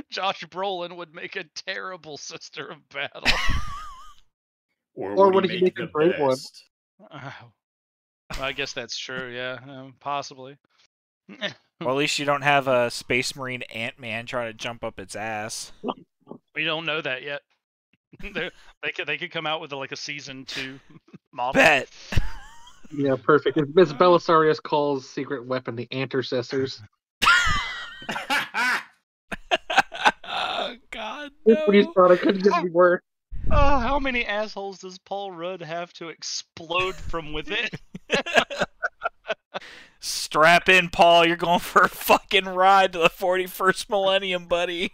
Josh Brolin would make a terrible Sister of Battle. Or would he make a great one? I guess that's true, yeah. Possibly. Well, at least you don't have a Space Marine Ant-Man trying to jump up its ass. We don't know that yet. They could come out with a Season 2 model. Bet. Yeah, perfect. As Belisarius calls secret weapon the Intercessors. Oh, God, no. When you thought it couldn't get any worse. Oh, how many assholes does Paul Rudd have to explode from within? Strap in, Paul. You're going for a fucking ride to the 41st millennium, buddy.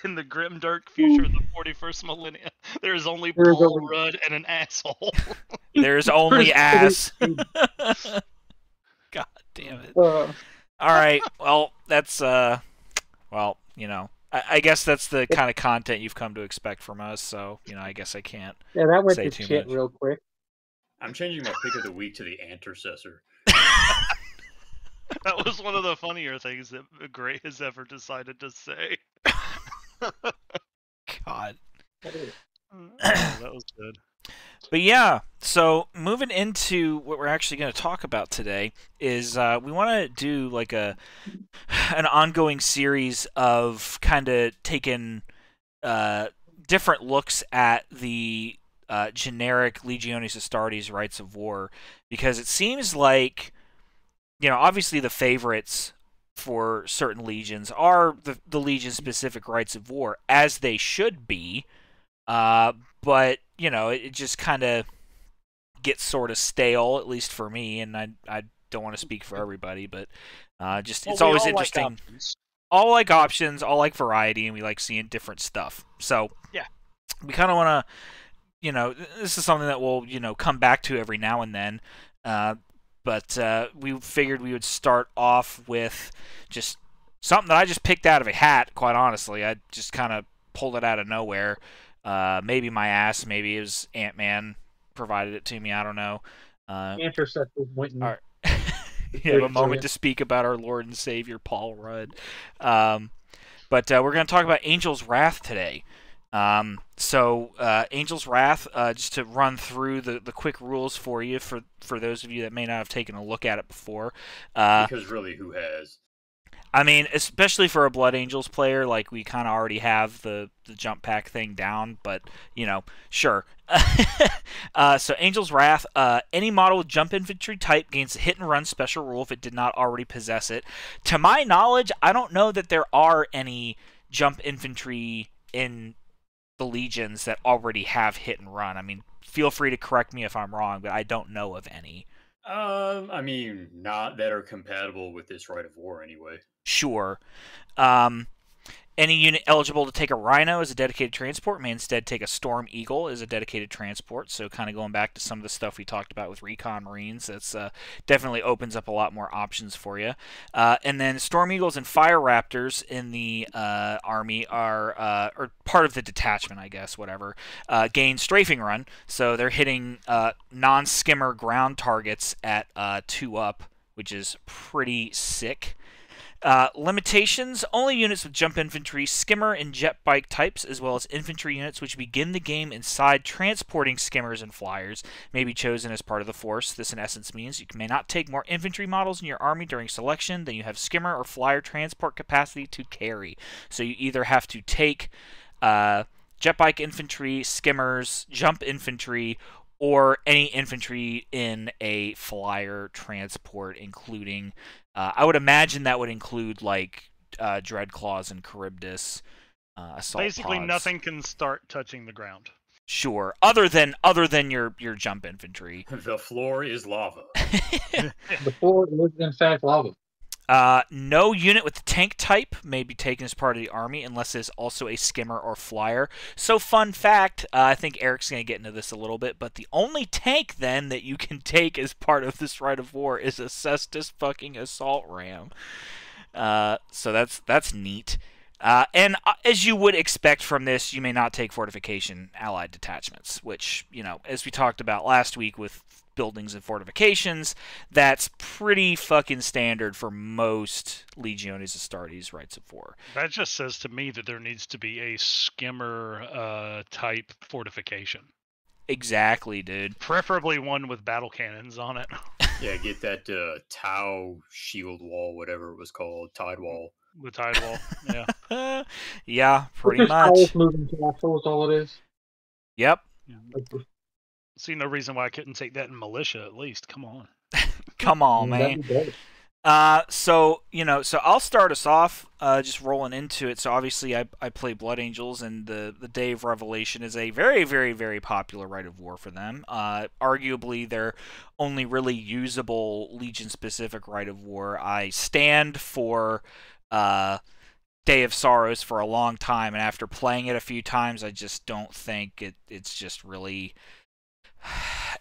In the grim, dark future of the 41st millennium, there is only Paul Rudd and an asshole. There's only ass. God damn it. All right. Well, that's, I guess that's the kind of content you've come to expect from us, so, I guess I can't that went say to too shit much. real quick. I'm changing my pick of the week to the Intercessor. That was one of the funnier things that Gray has ever decided to say. God. That was good. But yeah, so moving into what we're actually going to talk about today is we want to do like an ongoing series of kind of taking different looks at the generic Legiones Astartes Rites of War, because it seems like, obviously the favorites for certain legions are the legion-specific Rites of War, as they should be, but, it just kind of gets sort of stale, at least for me, and I don't want to speak for everybody, but it's always interesting. All like options, all like variety, and we like seeing different stuff. So, yeah, we kind of want to, this is something that we'll, come back to every now and then, but we figured we would start off with just something that I just picked out of a hat, quite honestly. I just kind of pulled it out of nowhere. Maybe my ass, maybe it was Ant-Man provided it to me, I don't know. Intercessors went and... You have a moment to speak about our Lord and Savior, Paul Rudd. But we're going to talk about Angel's Wrath today. So Angel's Wrath, just to run through the quick rules for you, for those of you that may not have taken a look at it before. Because really, who has? I mean, especially for a Blood Angels player, like, we kind of already have the jump pack thing down, but, sure. So Angel's Wrath, any model with jump infantry type gains a hit and run special rule if it did not already possess it. To my knowledge, I don't know that there are any jump infantry in the legions that already have hit and run. I mean, feel free to correct me if I'm wrong, but I don't know of any. I mean, not that are compatible with this Rite of War anyway. Sure. Any unit eligible to take a Rhino as a dedicated transport may instead take a Storm Eagle as a dedicated transport. So kind of going back to some of the stuff we talked about with Recon Marines, that's definitely opens up a lot more options for you. And then Storm Eagles and Fire Raptors in the Army are, or part of the detachment, I guess, whatever, gain Strafing Run. So they're hitting non-skimmer ground targets at 2 up, which is pretty sick. Limitations: only units with jump infantry, skimmer, and jet bike types, as well as infantry units which begin the game inside transporting skimmers and flyers, may be chosen as part of the force. This in essence means you may not take more infantry models in your army during selection than you have skimmer or flyer transport capacity to carry. So you either have to take jet bike infantry, skimmers, jump infantry, or any infantry in a flyer transport, including I would imagine that would include like Dreadclaws and Charybdis assault Basically, pods. nothing can start touching the ground. Sure, other than your jump infantry. The floor is lava. The floor is in fact lava. No unit with the tank type may be taken as part of the army unless it is also a skimmer or flyer. So, fun fact, I think Eric's going to get into this a little bit, but the only tank then that you can take as part of this Rite of War is a Cestus fucking Assault Ram. So that's neat. And as you would expect from this, you may not take fortification allied detachments, which, you know, as we talked about last week with buildings and fortifications, that's pretty fucking standard for most Legiones Astartes Rites of War. That just says to me that there needs to be a skimmer type fortification. Exactly, dude. Preferably one with battle cannons on it. Yeah, get that Tau shield wall, whatever it was called, tide wall. The tide wall, yeah. Yeah, pretty Just much. towers moving castles, all it is. Yep. See no reason why I couldn't take that in militia at least. Come on. Come on, man. So I'll start us off just rolling into it. So obviously I play Blood Angels, and the Day of Revelation is a very, very, very popular Rite of War for them. Arguably their only really usable Legion-specific Rite of War. I stand for Day of Sorrows for a long time, and after playing it a few times, I just don't think it's just really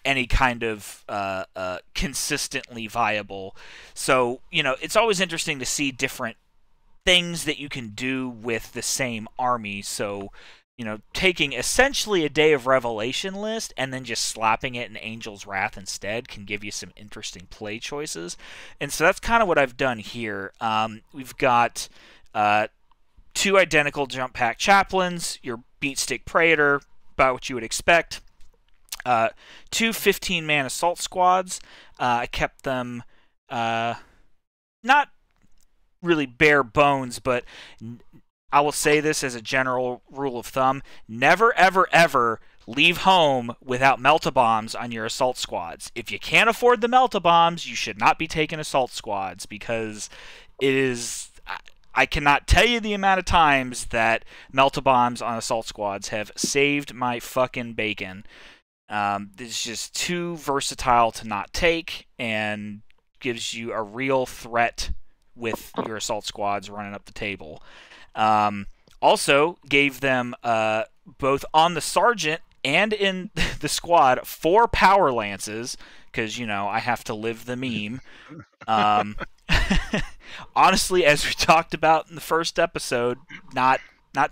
any kind of consistently viable. So, it's always interesting to see different things that you can do with the same army. So, taking essentially a Day of Revelation list and then just slapping it in Angel's Wrath instead can give you some interesting play choices. And so that's kind of what I've done here. We've got 2 identical jump pack chaplains, your beat stick praetor, about what you would expect. 2 15-man assault squads. I kept them not really bare bones, but I will say this as a general rule of thumb: never, ever, ever leave home without melta-bombs on your assault squads. If you can't afford the melta-bombs, you should not be taking assault squads, because it is... I cannot tell you the amount of times that melta-bombs on assault squads have saved my fucking bacon. It's just too versatile to not take, and gives you a real threat with your assault squads running up the table. Also gave them both on the sergeant and in the squad 4 power lances, because I have to live the meme. Honestly, as we talked about in the first episode, not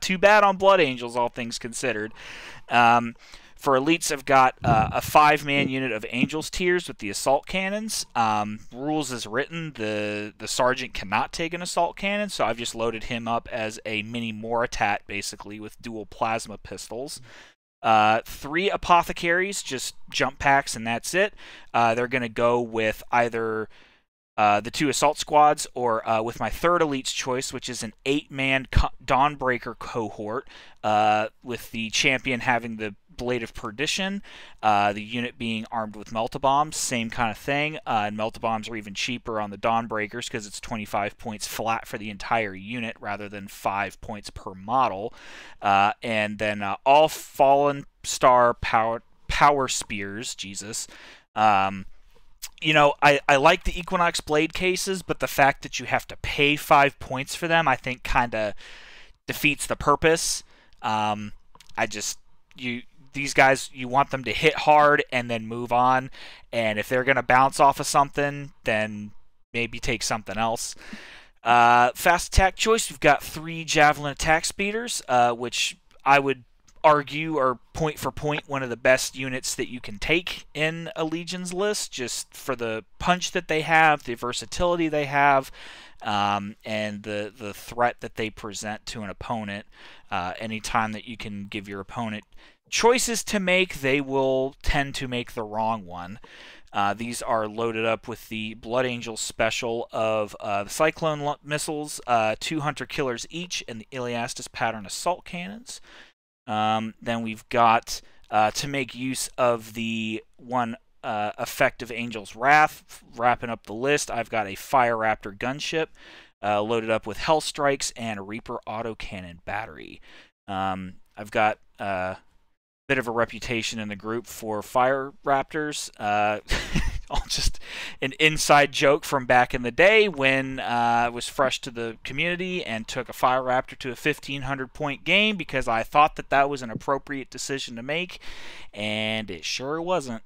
too bad on Blood Angels, all things considered. For elites, I've got a 5-man unit of Angels Tiers with the assault cannons. Rules as written, the sergeant cannot take an assault cannon, so I've just loaded him up as a mini Moritat, basically, with dual plasma pistols. 3 apothecaries, just jump packs, and that's it. They're going to go with either the 2 assault squads, or with my third elite's choice, which is an 8-man Dawnbreaker cohort, with the champion having the Blade of Perdition, the unit being armed with melta-bombs, same kind of thing, and melta-bombs are even cheaper on the Dawnbreakers because it's 25 points flat for the entire unit rather than 5 points per model, and then all Fallen Star power spears, Jesus. I like the Equinox Blade cases, but the fact that you have to pay 5 points for them, I think kind of defeats the purpose. These guys, you want them to hit hard and then move on, and if they're going to bounce off of something, then maybe take something else. Fast attack choice, we've got 3 javelin attack speeders, which I would argue are point for point one of the best units that you can take in a Legion's list, just for the punch that they have, the versatility they have, and the threat that they present to an opponent. Anytime that you can give your opponent choices to make, they will tend to make the wrong one. These are loaded up with the Blood Angel special of the Cyclone missiles, 2 Hunter Killers each, and the Iliastus pattern assault cannons. Then we've got, to make use of the one effective Angel's Wrath, wrapping up the list, I've got a Fire Raptor gunship, loaded up with Hell Strikes and a Reaper autocannon battery. I've got bit of a reputation in the group for Fire Raptors. Just an inside joke from back in the day when I was fresh to the community and took a Fire Raptor to a 1,500 point game because I thought that that was an appropriate decision to make, and it sure wasn't.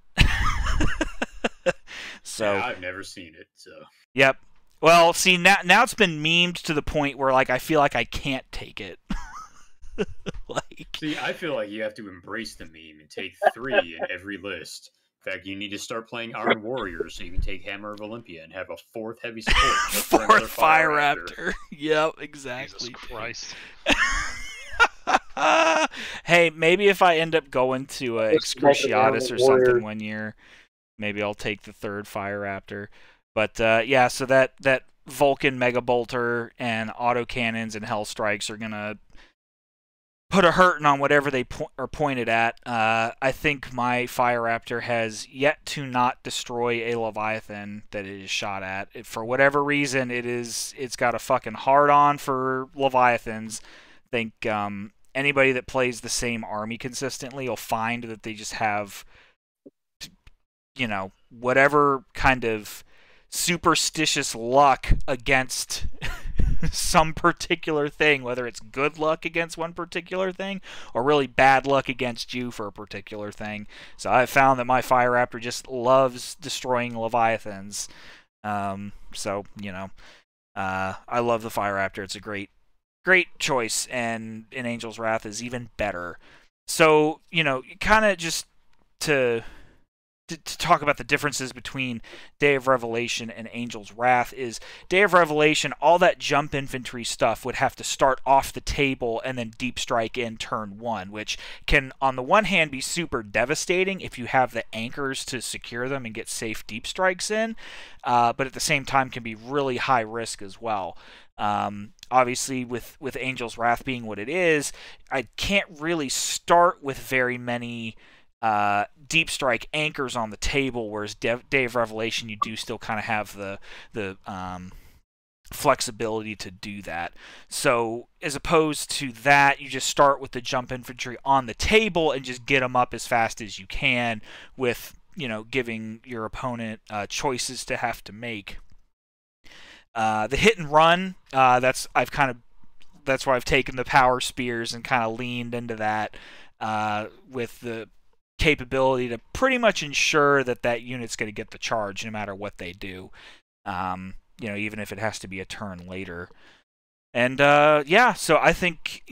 So yeah, I've never seen it, so. Yep. Well, see, now it's been memed to the point where like I feel like I can't take it. See, I feel like you have to embrace the meme and take 3 in every list. In fact, you need to start playing Iron Warriors so you can take Hammer of Olympia and have a 4th heavy support. 4th Fire Raptor. Yep, exactly. Jesus Christ. Hey, maybe if I end up going to Excruciatus or something one year, maybe I'll take the 3rd Fire Raptor. But yeah, so that Vulcan Mega Bolter and autocannons and Hell Strikes are gonna put a hurting on whatever they are pointed at. I think my Fire Raptor has yet to not destroy a Leviathan that it is shot at. For whatever reason, it's got a fucking hard-on for Leviathans. I think anybody that plays the same army consistently will find that they just have, whatever kind of superstitious luck against some particular thing, whether it's good luck against one particular thing or really bad luck against you for a particular thing. So I've found that my Fire Raptor just loves destroying Leviathans. I love the Fire Raptor. It's a great choice, and in Angel's Wrath is even better. So, kind of just to talk about the differences between Day of Revelation and Angel's Wrath is Day of Revelation, all that jump infantry stuff would have to start off the table and then deep strike in turn 1, which can, on the one hand, be super devastating if you have the anchors to secure them and get safe deep strikes in, but at the same time can be really high risk as well. Obviously, with Angel's Wrath being what it is, I can't really start with very many deep strike anchors on the table, whereas Day of Revelation you do still kind of have the flexibility to do that. So as opposed to that, you just start with the jump infantry on the table and just get them up as fast as you can with giving your opponent choices to have to make. The hit and run, that's where I've taken the power spears and kind of leaned into that with the capability to pretty much ensure that unit's going to get the charge no matter what they do, even if it has to be a turn later. And so I think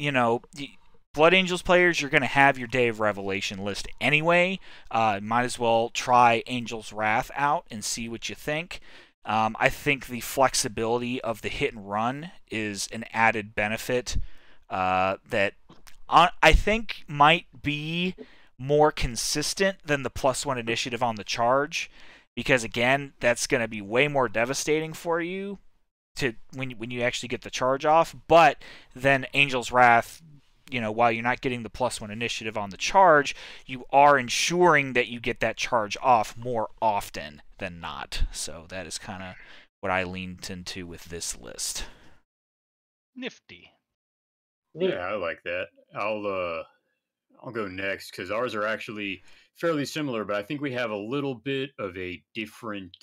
Blood Angels players, you're going to have your Day of Revelation list anyway. Might as well try Angel's Wrath out and see what you think. I think the flexibility of the hit and run is an added benefit that I think might be more consistent than the +1 initiative on the charge, because again, that's going to be way more devastating for you when you actually get the charge off. But then Angel's Wrath, while you're not getting the +1 initiative on the charge, you are ensuring that you get that charge off more often than not. So that is kind of what I leaned into with this list. Nifty. Yeah, I like that. I'll go next because ours are actually fairly similar, but I think we have a little bit of a different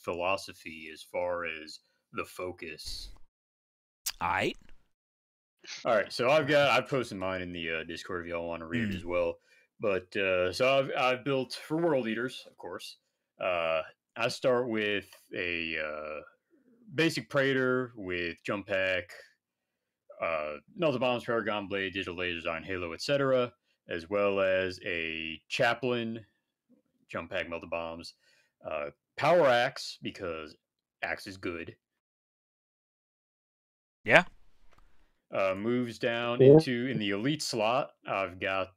philosophy as far as the focus. All right. All right, so I've posted mine in the Discord if y'all want to read it as well. But so I've built for World Eaters, of course. I start with a basic Praetor with jump pack, melted bombs, paragon blade, digital laser design, halo, etc., as well as a chaplain, jump pack, melted bombs, power axe because axe is good. Yeah. Moves down into in the elite slot. I've got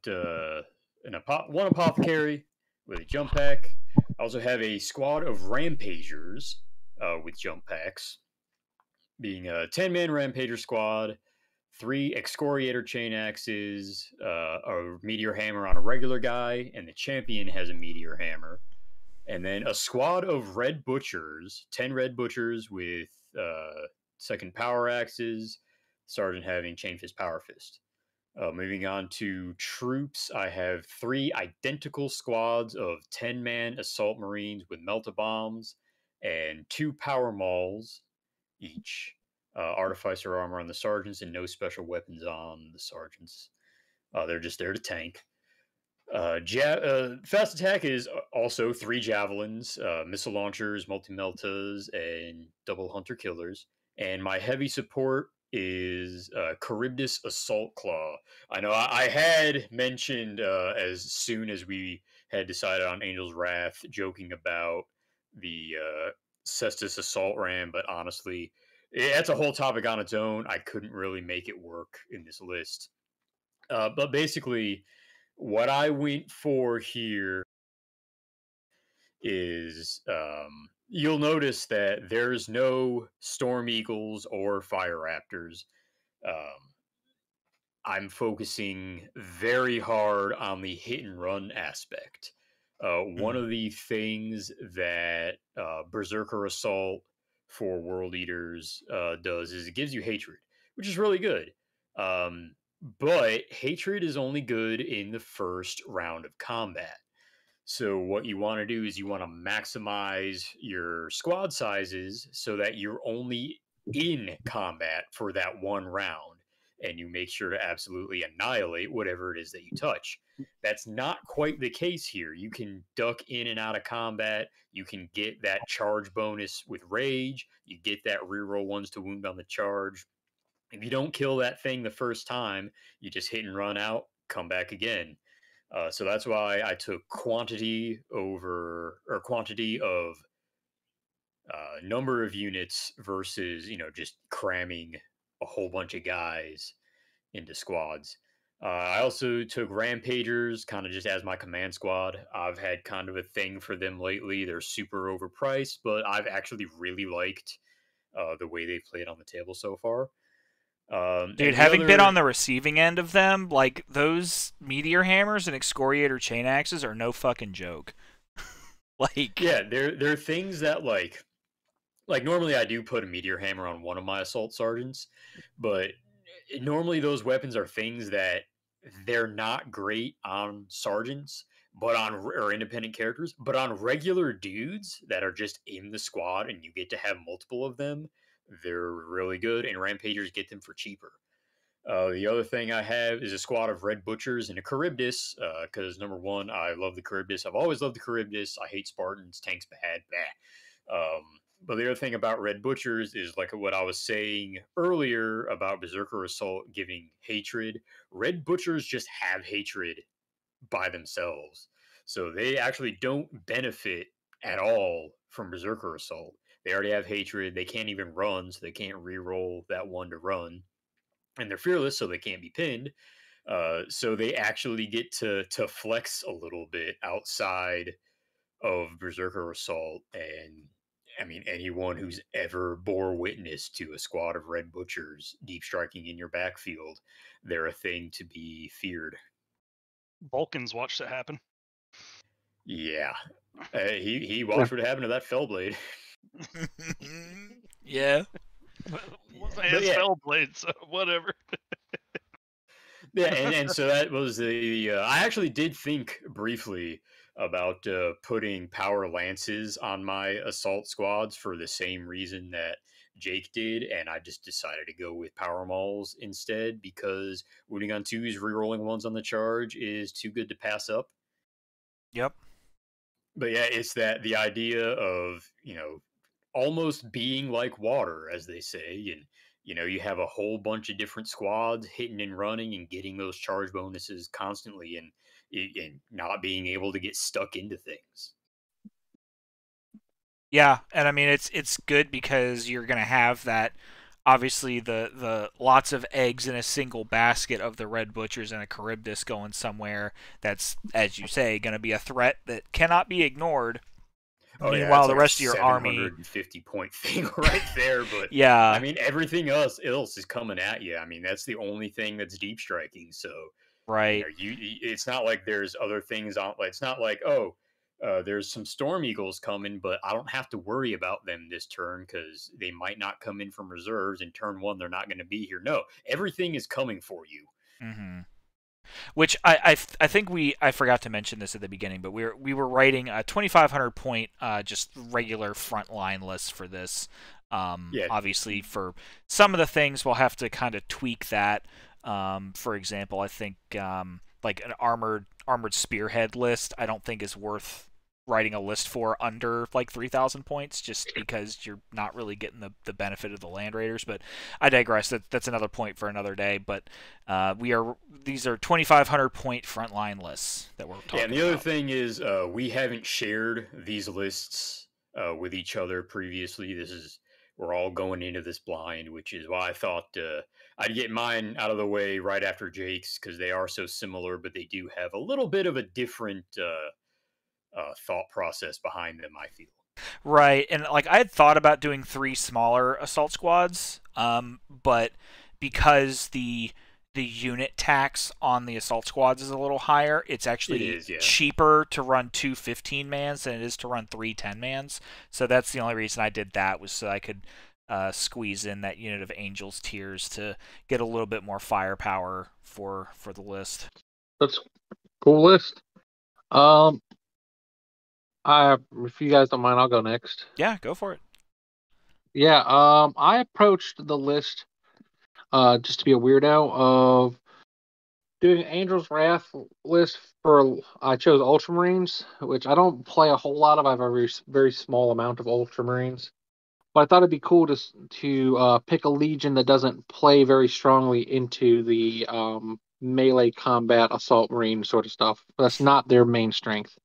one apothecary with a jump pack. I also have a squad of rampagers with jump packs, being a 10-man rampager squad, 3 excoriator chain axes, a meteor hammer on a regular guy, and the champion has a meteor hammer. And then a squad of red butchers, 10 red butchers with second power axes, sergeant having chain fist, power fist. Moving on to troops, I have 3 identical squads of 10-man assault marines with melta bombs and 2 power mauls each. Artificer armor on the sergeants and no special weapons on the sergeants. They're just there to tank. Fast attack is also 3 javelins, missile launchers, multi-meltas, and double hunter killers. And my heavy support is Charybdis Assault Claw. I know I had mentioned as soon as we had decided on Angel's Wrath, joking about the Cestus Assault Ram, but honestly, that's a whole topic on its own. I couldn't really make it work in this list. But basically, what I went for here is you'll notice that there's no Storm Eagles or Fire Raptors. I'm focusing very hard on the hit and run aspect. One of the things that Berserker Assault for World Eaters does is it gives you hatred, which is really good. But hatred is only good in the first round of combat. So what you want to do is you want to maximize your squad sizes so that you're only in combat for that one round and you make sure to absolutely annihilate whatever it is that you touch. That's not quite the case here. You can duck in and out of combat. You can get that charge bonus with rage. You get that reroll ones to wound on the charge. If you don't kill that thing the first time, you just hit and run out, come back again. So that's why I took quantity of number of units versus, just cramming a whole bunch of guys into squads. I also took Rampagers kind of just as my command squad. I've had kind of a thing for them lately. They're super overpriced, but I've actually really liked the way they played on the table so far. Dude, having been on the receiving end of them, like, those meteor hammers and excoriator chain axes are no fucking joke. Yeah, they're things that like normally I do put a meteor hammer on one of my assault sergeants, but normally those weapons are things that they're not great on sergeants, but or independent characters, but on regular dudes that are just in the squad and you get to have multiple of them, they're really good, and Rampagers get them for cheaper. The other thing I have is a squad of Red Butchers and a Charybdis, because number one, I love the Charybdis. I've always loved the Charybdis. I hate Spartans. Tanks bad. Bah. But the other thing about Red Butchers is like what I was saying earlier about Berserker Assault giving hatred. Red Butchers just have hatred by themselves. So they actually don't benefit at all from Berserker Assault. They already have hatred. They can't even run, so they can't re-roll that one to run. And they're fearless, so they can't be pinned. So they actually get to flex a little bit outside of Berserker Assault. And I mean, anyone who's ever bore witness to a squad of Red Butchers deep striking in your backfield, they're a thing to be feared. Vulcans watched it happen. Yeah. He watched what happened to that Fellblade. Yeah. His Fellblade, so whatever. Yeah, and so that was the. I actually did think briefly about putting power lances on my assault squads for the same reason that Jake did, and I just decided to go with power mauls instead because wooting on twos, rerolling ones on the charge is too good to pass up. Yep. But yeah, it's that the idea of, almost being like water, as they say, and you have a whole bunch of different squads hitting and running and getting those charge bonuses constantly, and not being able to get stuck into things. Yeah, and I mean it's good because you're gonna have that. Obviously, the lots of eggs in a single basket of the Red Butchers and a Charybdis going somewhere. That's, as you say, going to be a threat that cannot be ignored. Oh, Meanwhile, yeah, the like rest of your army, 750-point thing right there. But yeah, I mean, everything else is coming at you. I mean, that's the only thing that's deep striking. So right. It's not like there's other things on. It's not like, there's some Storm Eagles coming, but I don't have to worry about them this turn because they might not come in from reserves. In turn one, they're not going to be here. No, everything is coming for you. Mm-hmm. Which I think I forgot to mention this at the beginning, but we were writing a 2,500 point just regular frontline list for this. Yeah. Obviously, for some of the things we'll have to kind of tweak that. For example, I think like an armored spearhead list, I don't think is worth writing a list for under like 3,000 points, just because you're not really getting the benefit of the land raiders. But I digress. That's another point for another day. But these are 2,500 point frontline lists that we're talking about. Yeah, and the other thing is we haven't shared these lists with each other previously. We're all going into this blind, which is why I thought I'd get mine out of the way right after Jake's, because they are so similar, but they do have a little bit of a different thought process behind them, I feel. Right, and like I had thought about doing 3 smaller assault squads, but because the unit tax on the assault squads is a little higher, it's actually cheaper to run 2 15-mans than it is to run 3 10-mans. So that's the only reason I did that, was so I could squeeze in that unit of Angels Tears to get a little bit more firepower for the list. That's a cool list. If you guys don't mind, I'll go next. Yeah, go for it. Yeah, I approached the list just to be a weirdo of doing Angel's Wrath list I chose Ultramarines, which I don't play a whole lot of. I have a very, very small amount of Ultramarines. But I thought it'd be cool to pick a legion that doesn't play very strongly into the melee combat assault marine sort of stuff. That's not their main strength.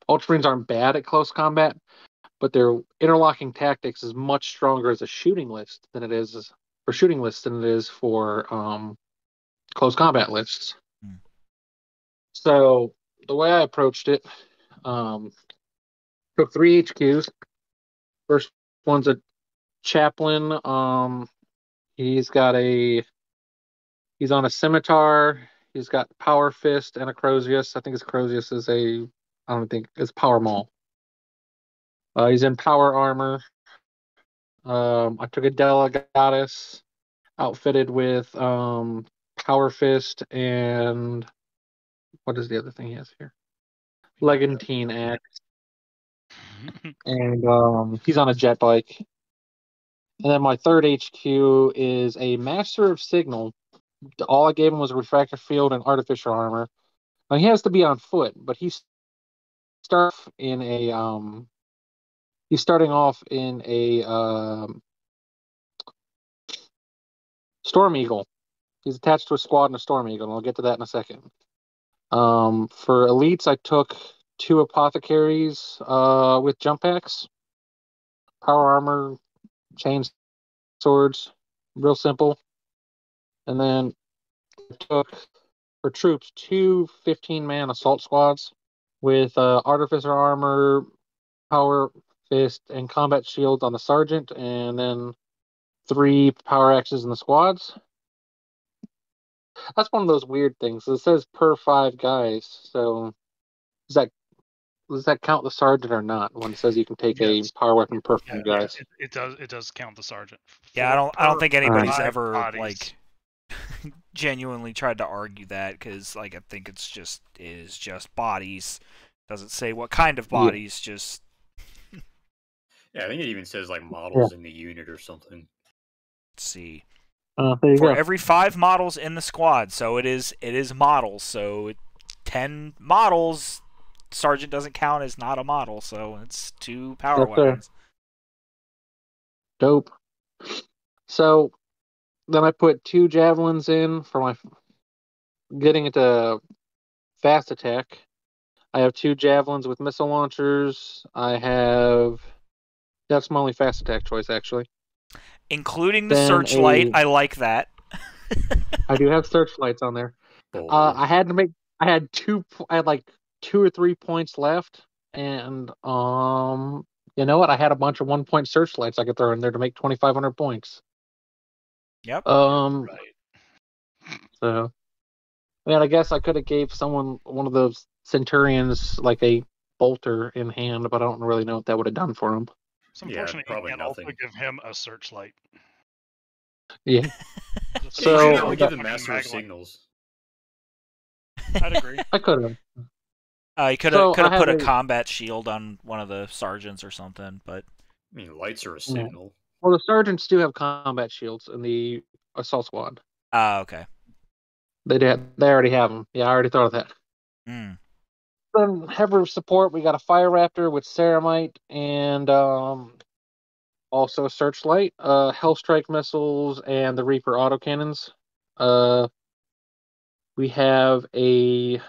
Ultramarines aren't bad at close combat, but their interlocking tactics is much stronger as a shooting list than it is for close combat lists. So the way I approached it, took 3 HQs. First one's a chaplain. He's on a scimitar. He's got power fist and a Crozius. I think his Crozius is I don't think it's power maul. He's in power armor. I took a Delegatus outfitted with power fist and what is the other thing he has here? Legantine axe. And he's on a jet bike. And then my third HQ is a Master of Signal. All I gave him was a refractor field and artificial armor. Now he has to be on foot, but he's starting off in a Storm Eagle. He's attached to a squad in a Storm Eagle, and I'll get to that in a second. For elites, I took 2 apothecaries with jump packs, power armor, chain swords, real simple. And then I took, for troops, 2 15-man assault squads with artificer armor, power fist, and combat shields on the sergeant, and then 3 power axes in the squads. That's one of those weird things. It says per 5 guys, so does that count the sergeant or not? When it says you can take a power weapon per 5 guys, it does count the sergeant. Yeah, I don't think anybody's ever like genuinely tried to argue that, because like I think it is just bodies. Doesn't say what kind of bodies, just... Yeah, I think it even says like models in the unit or something. Let's see. There you For go. every 5 models in the squad, so it is models. So 10 models, Sergeant doesn't count as not a model, so it's 2 power weapons. Dope. So then I put 2 javelins in for my getting into fast attack. I have 2 javelins with missile launchers. That's my only fast attack choice, actually. Including the searchlight. I like that. I do have searchlights on there. I had like 2 or 3 points left, and you know what? I had a bunch of 1-point searchlights I could throw in there to make 2,500 points. Yep. Right. So, I guess I could have gave one of those Centurions like a bolter in hand, but I don't really know what that would have done for him. It's unfortunate you can also give him a searchlight. Yeah. So you give him master of signals. I'd agree. I could have. He could have put a combat shield on one of the sergeants or something, but I mean, lights are a signal. Well, the sergeants do have combat shields in the assault squad. Okay. They already have them. Yeah, I already thought of that. Then heavy support, we got a Fire Raptor with Ceramite and also Searchlight, Hellstrike missiles, and the Reaper autocannons. We have a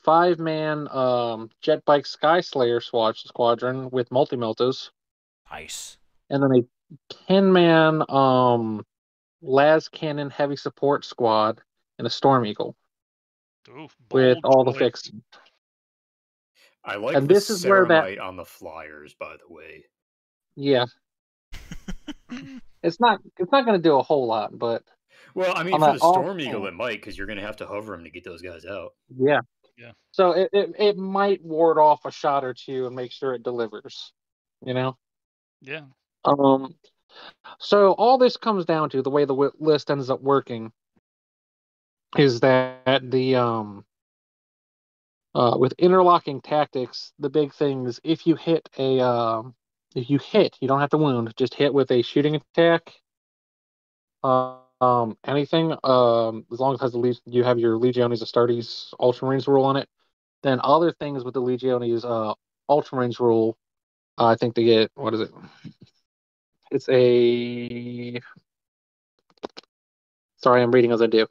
5-man jet bike Sky Slayer squadron with multi-meltas. Nice. And then a 10-man las cannon heavy support squad and a Storm Eagle. Ooh, with all the fixes. I like and the this is Ceramite on the flyers, by the way. Yeah. It's not going to do a whole lot, but... Well, I mean, for the Storm Eagle, it might, because you're going to have to hover them to get those guys out. Yeah. So it might ward off a shot or two and make sure it delivers, you know? Yeah. So all this comes down to the way the list ends up working is that the with interlocking tactics, the big thing is if you hit, you don't have to wound, just hit with a shooting attack. Anything, as long as it has you have your Legiones Astartes Ultramarines rule on it. Then other things with the Legiones Ultramarines rule, I think they get, what is it? It's a... Sorry, I'm reading as I do.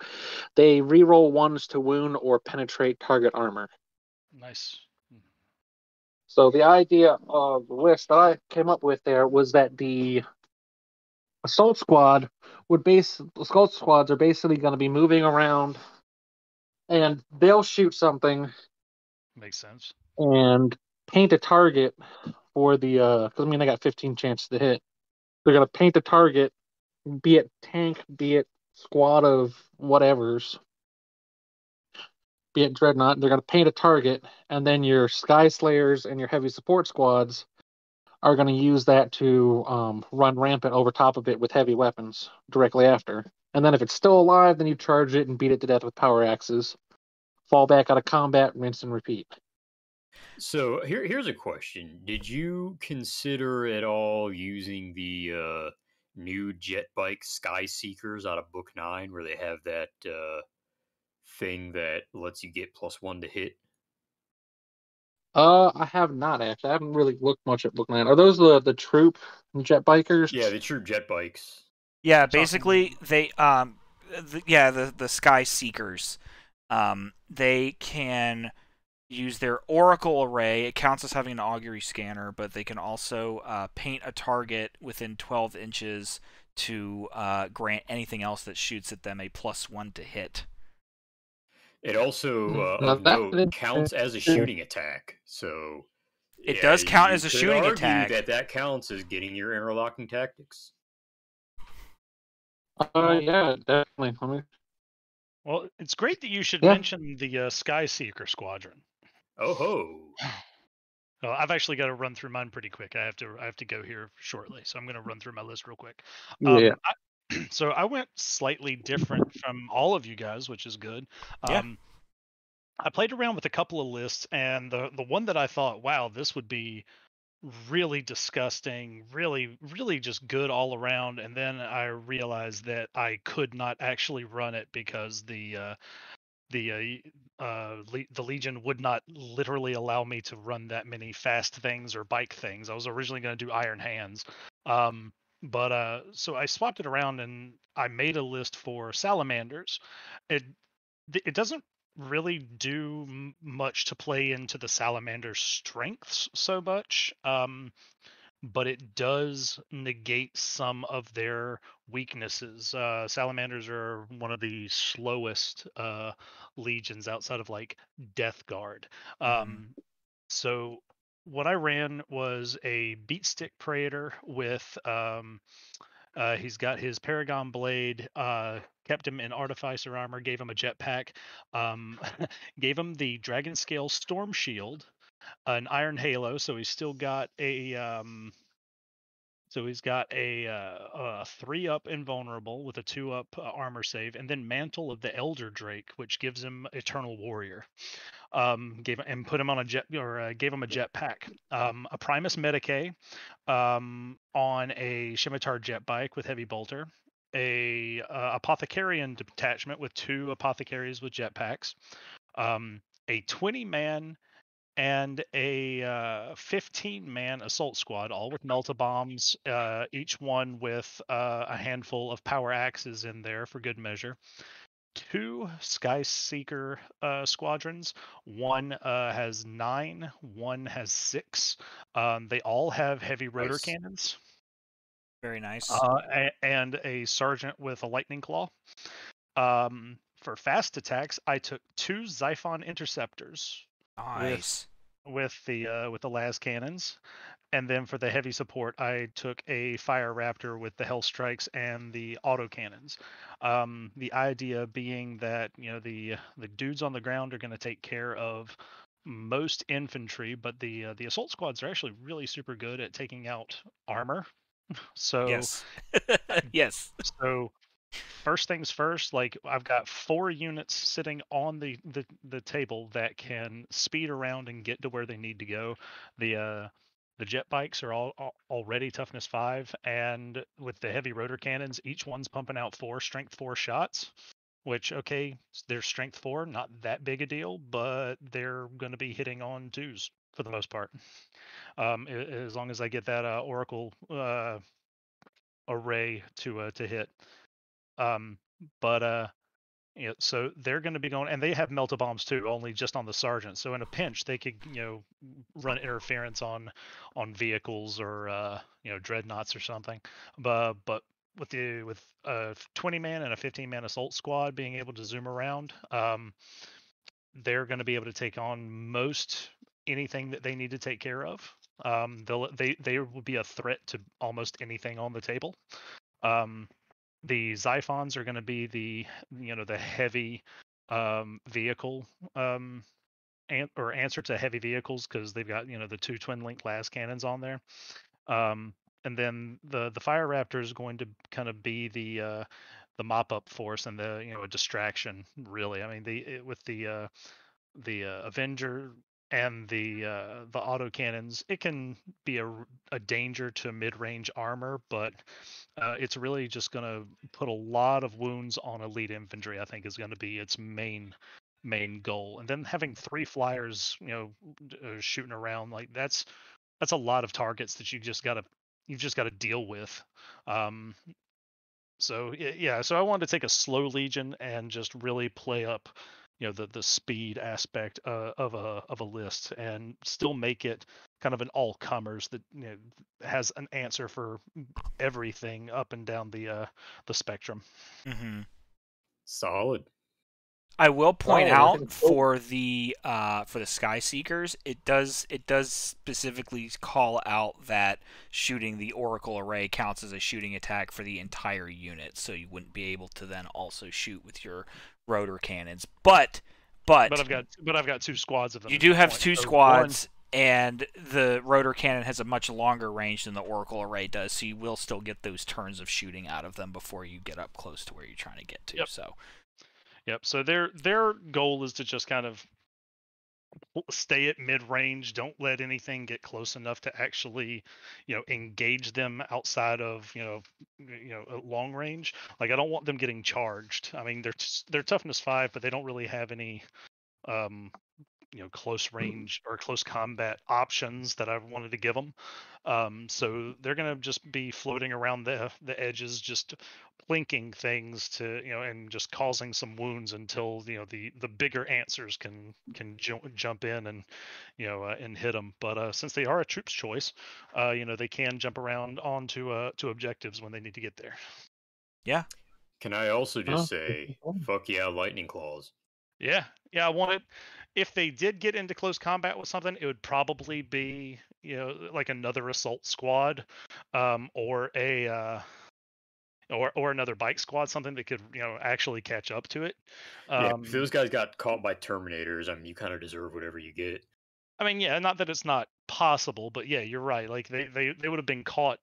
They reroll 1s to wound or penetrate target armor. Nice. So the idea of the list that I came up with there was that the assault squads are basically going to be moving around, and they'll shoot something. Makes sense. And paint a target for the because they got 15 chances to hit. They're going to paint a target, be it tank, be it squad of whatevers, be it dreadnought. They're going to paint a target, and then your Sky Slayers and your heavy support squads are going to use that to run rampant over top of it with heavy weapons directly after. And then if it's still alive, then you charge it and beat it to death with power axes. Fall back out of combat, rinse and repeat. So here's a question. Did you consider at all using the new jet bike Sky Seekers out of Book 9 where they have that thing that lets you get +1 to hit? I have not actually. I haven't really looked much at Book 9. Are those the troop jet bikers? Yeah, the troop jet bikes. Yeah, basically they the Sky Seekers. They can use their Oracle array. It counts as having an augury scanner, but they can also paint a target within 12 inches to grant anything else that shoots at them a +1 to hit. It also of note counts as a shooting attack, so it does count as a shooting attack. That counts as getting your interlocking tactics. Yeah, definitely. Well, it's great that you should mention the Sky Seeker Squadron. Oh ho! Well, I've actually got to run through mine pretty quick. I have to go here shortly, so I'm going to run through my list real quick. So I went slightly different from all of you guys, which is good. I played around with a couple of lists, and the one that I thought, wow, this would be really disgusting, really just good all around, and then I realized that I could not actually run it because the Legion would not literally allow me to run that many fast things or bike things. I was originally going to do Iron Hands, but so I swapped it around and I made a list for Salamanders. It doesn't really do much to play into the Salamander's strengths so much. But it does negate some of their weaknesses. Salamanders are one of the slowest legions outside of like Death Guard. So what I ran was a beatstick praetor with he's got his Paragon blade, kept him in artificer armor, gave him a jetpack, gave him the dragon scale storm shield, an iron halo, so he's still got a 3-up invulnerable with a 2-up armor save, and then Mantle of the Elder Drake, which gives him Eternal Warrior. Gave him on a gave him a jetpack. A Primus Medicae on a Scimitar jet bike with heavy bolter. A Apothecarian detachment with 2 apothecaries with jetpacks. A 20-man and a 15-man assault squad, all with melta bombs, each one with a handful of power axes in there for good measure. 2 Sky Seeker squadrons. One has 9, one has 6. They all have heavy rotor cannons. Very nice. And a sergeant with a lightning claw. For fast attacks, I took 2 Xiphon interceptors. Nice. With the las cannons, and then for the heavy support, I took a Fire Raptor with the Hell Strikes and the auto cannons. The idea being that the dudes on the ground are going to take care of most infantry, but the assault squads are actually really super good at taking out armor. So yes, yes. So first things first, like I've got 4 units sitting on the table that can speed around and get to where they need to go. The jet bikes are all already toughness 5, and with the heavy rotor cannons, each one's pumping out 4 strength 4 shots. Which they're strength 4, not that big a deal, but they're going to be hitting on 2s for the most part. As long as I get that Oracle array to hit. So they're going to be going, and they have melta bombs too, only just on the sergeant. So in a pinch, they could run interference on vehicles or dreadnoughts or something. But with a 20-man and a 15-man assault squad being able to zoom around, they're going to be able to take on most anything that they need to take care of. They will be a threat to almost anything on the table. The Xiphons are going to be the heavy vehicle or answer to heavy vehicles, because they've got the 2 twin link las cannons on there. And then the Fire Raptor is going to kind of be the mop up force and a distraction, really. I mean, with the Avenger and the auto cannons, it can be a danger to mid-range armor, but it's really just going to put a lot of wounds on elite infantry. I think is going to be its main goal. And then having 3 flyers shooting around, like that's a lot of targets that you've just got to deal with. So I wanted to take a slow Legion and just really play up the speed aspect of a list, and still make it kind of an all-comers that has an answer for everything up and down the spectrum. Mm-hmm. Solid. I will point out for the Sky Seekers, it does specifically call out that shooting the Oracle array counts as a shooting attack for the entire unit, so you wouldn't be able to then also shoot with your rotor cannons. But I've got 2 squads of them. You do have 2 squads, and the rotor cannon has a much longer range than the Oracle array does, so you will still get those turns of shooting out of them before you get up close to where you're trying to get to. Yep. So. Yep. So their goal is to just kind of stay at mid-range. Don't let anything get close enough to actually, engage them outside of, long range. Like I don't want them getting charged. I mean, they're toughness 5, but they don't really have any close range or close combat options that I wanted to give them. So they're going to just be floating around the edges, just plinking things to, and just causing some wounds until, the bigger answers can jump in and, and hit them. But since they are a troops choice, they can jump around onto to objectives when they need to get there. Yeah. Can I also just say, fuck yeah, lightning claws. Yeah, I want it. If they did get into close combat with something, it would probably be, like another assault squad, or a or another bike squad, something that could, actually catch up to it. Yeah, if those guys got caught by Terminators, I mean, you kind of deserve whatever you get. I mean, yeah, not that it's not possible, but yeah, you're right. Like they would have been caught,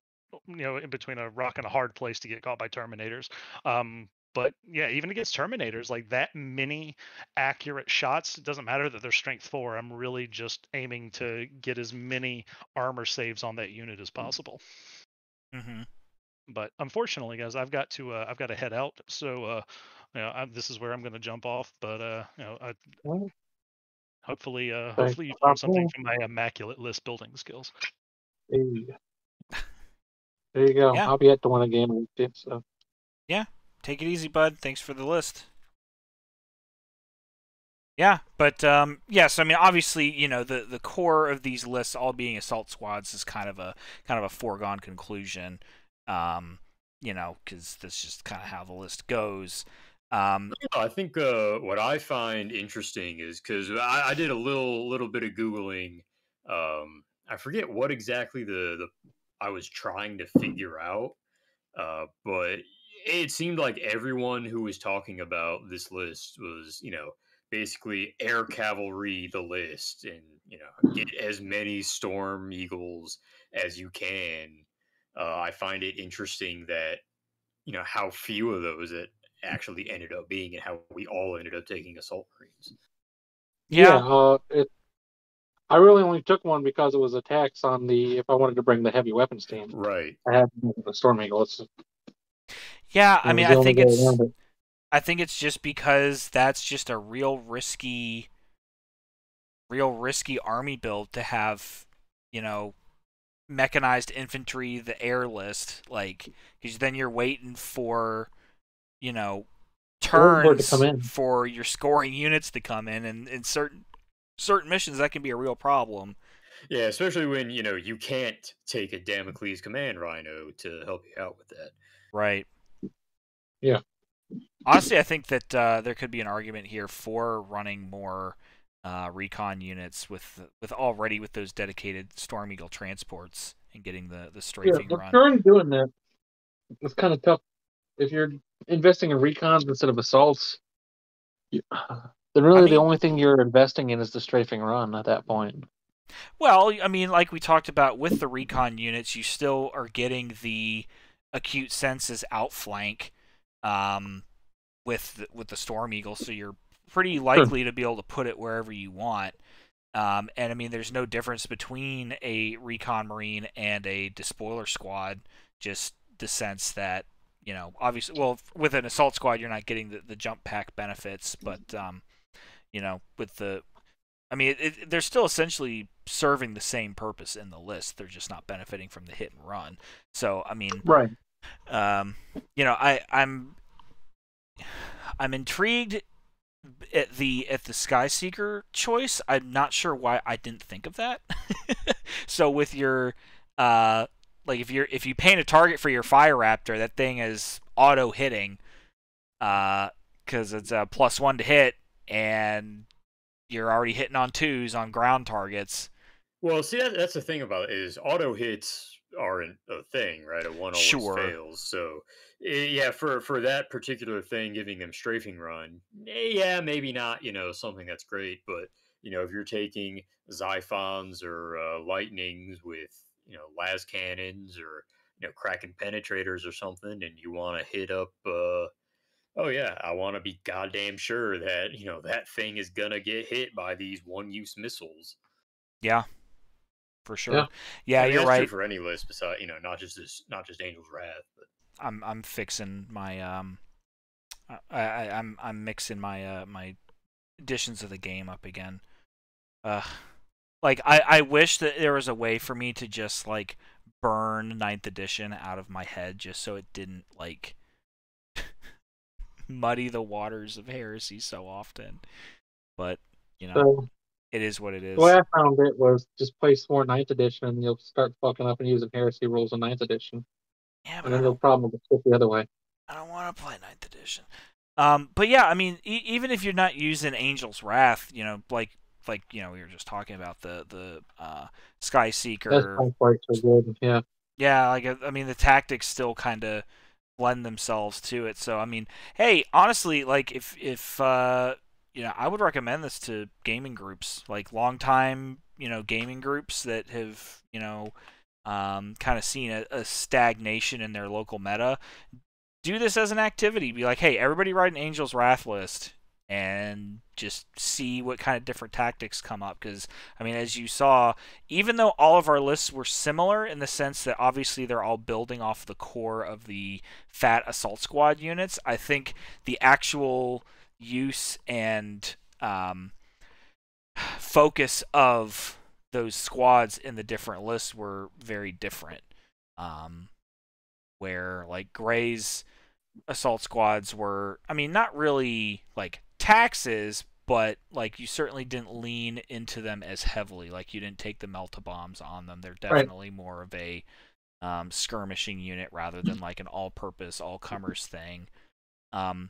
in between a rock and a hard place to get caught by Terminators. But yeah, even against Terminators, like that many accurate shots, it doesn't matter that they're strength 4. I'm really just aiming to get as many armor saves on that unit as possible. Mm-hmm. But unfortunately, guys, I've got to head out. So this is where I'm going to jump off. But hopefully you learned something from my immaculate list building skills. There you go. Yeah. I'll be at the one again. So. Yeah. Take it easy, bud. Thanks for the list. Yeah, but yes, I mean obviously, the core of these lists all being assault squads is kind of a foregone conclusion. Because that's just kind of how the list goes. I think what I find interesting is because I did a little bit of Googling. I forget what exactly the I was trying to figure out, but it seemed like everyone who was talking about this list was, basically air cavalry the list and, get as many Storm Eagles as you can. I find it interesting that, how few of those it actually ended up being and how we all ended up taking Assault Marines. Yeah. I really only took one because it was a tax on if I wanted to bring the heavy weapons team. Right. I had the Storm Eagle. Yeah, I mean, I think it's just because that's just a real risky army build to have, mechanized infantry, the air list, like, because then you're waiting for, turns for your scoring units to come in, and in certain missions that can be a real problem. Yeah, especially when, you can't take a Damocles Command Rhino to help you out with that. Right. Yeah. Honestly, I think that there could be an argument here for running more recon units with those dedicated Storm Eagle transports and getting the strafing run. If you're doing that, it's kind of tough. If you're investing in recons instead of assaults, then really the only thing you're investing in is the strafing run at that point. Well, I mean, like we talked about with the recon units, you still are getting the acute senses outflank with the Storm Eagle, so you're pretty likely to be able to put it wherever you want. And I mean, there's no difference between a recon marine and a despoiler squad, just the sense that, obviously, well, with an assault squad, you're not getting the jump pack benefits, but, with the, I mean, they're still essentially serving the same purpose in the list. They're just not benefiting from the hit and run. So, I mean, right. I'm intrigued at the Skyseeker choice. I'm not sure why I didn't think of that. So with your like if you paint a target for your Fire Raptor, that thing is auto hitting because it's a +1 to hit, and you're already hitting on 2s on ground targets. Well, see, that's the thing about it is auto hits aren't a thing, right? A one always fails. So, yeah, for that particular thing, giving them strafing run, yeah, maybe not, something that's great. But, if you're taking Xiphons or Lightnings with, las cannons or, Kraken penetrators or something, and you want to hit up, Oh yeah, I want to be goddamn sure that that thing is gonna get hit by these one-use missiles. Yeah, for Yeah. sure. Yeah, I mean you're that's true right. for any list, besides not just Angel's Wrath. But I'm fixing my I'm mixing my my editions of the game up again. Like I wish that there was a way for me to just like burn ninth edition out of my head just so it didn't like muddy the waters of heresy so often. But, So it is what it is. the way I found it was just play Sworn ninth edition, and you'll start fucking up and using heresy rules in ninth edition. Yeah, but And then no problem with it the other way. I don't want to play ninth edition. But yeah, I mean, even if you're not using Angel's Wrath, like we were just talking about the Sky Seeker. That's quite so good. Yeah. Yeah, like I mean, the tactics still kind of lend themselves to it. So I mean, hey, honestly, like if I would recommend this to gaming groups, like long-time gaming groups that have kind of seen a stagnation in their local meta. Do this as an activity. Be like, hey, everybody write an Angel's Wrath list and just see what kind of different tactics come up. Because, I mean, as you saw, even though all of our lists were similar in the sense that obviously they're all building off the core of the Fat Assault Squad units, I think the actual use and focus of those squads in the different lists were very different. Where, like, Gray's assault squads were, I mean, not really like taxes, but like you certainly didn't lean into them as heavily. Like you didn't take the melta-bombs on them. They're definitely more of a skirmishing unit rather than like an all-purpose, all-comers thing.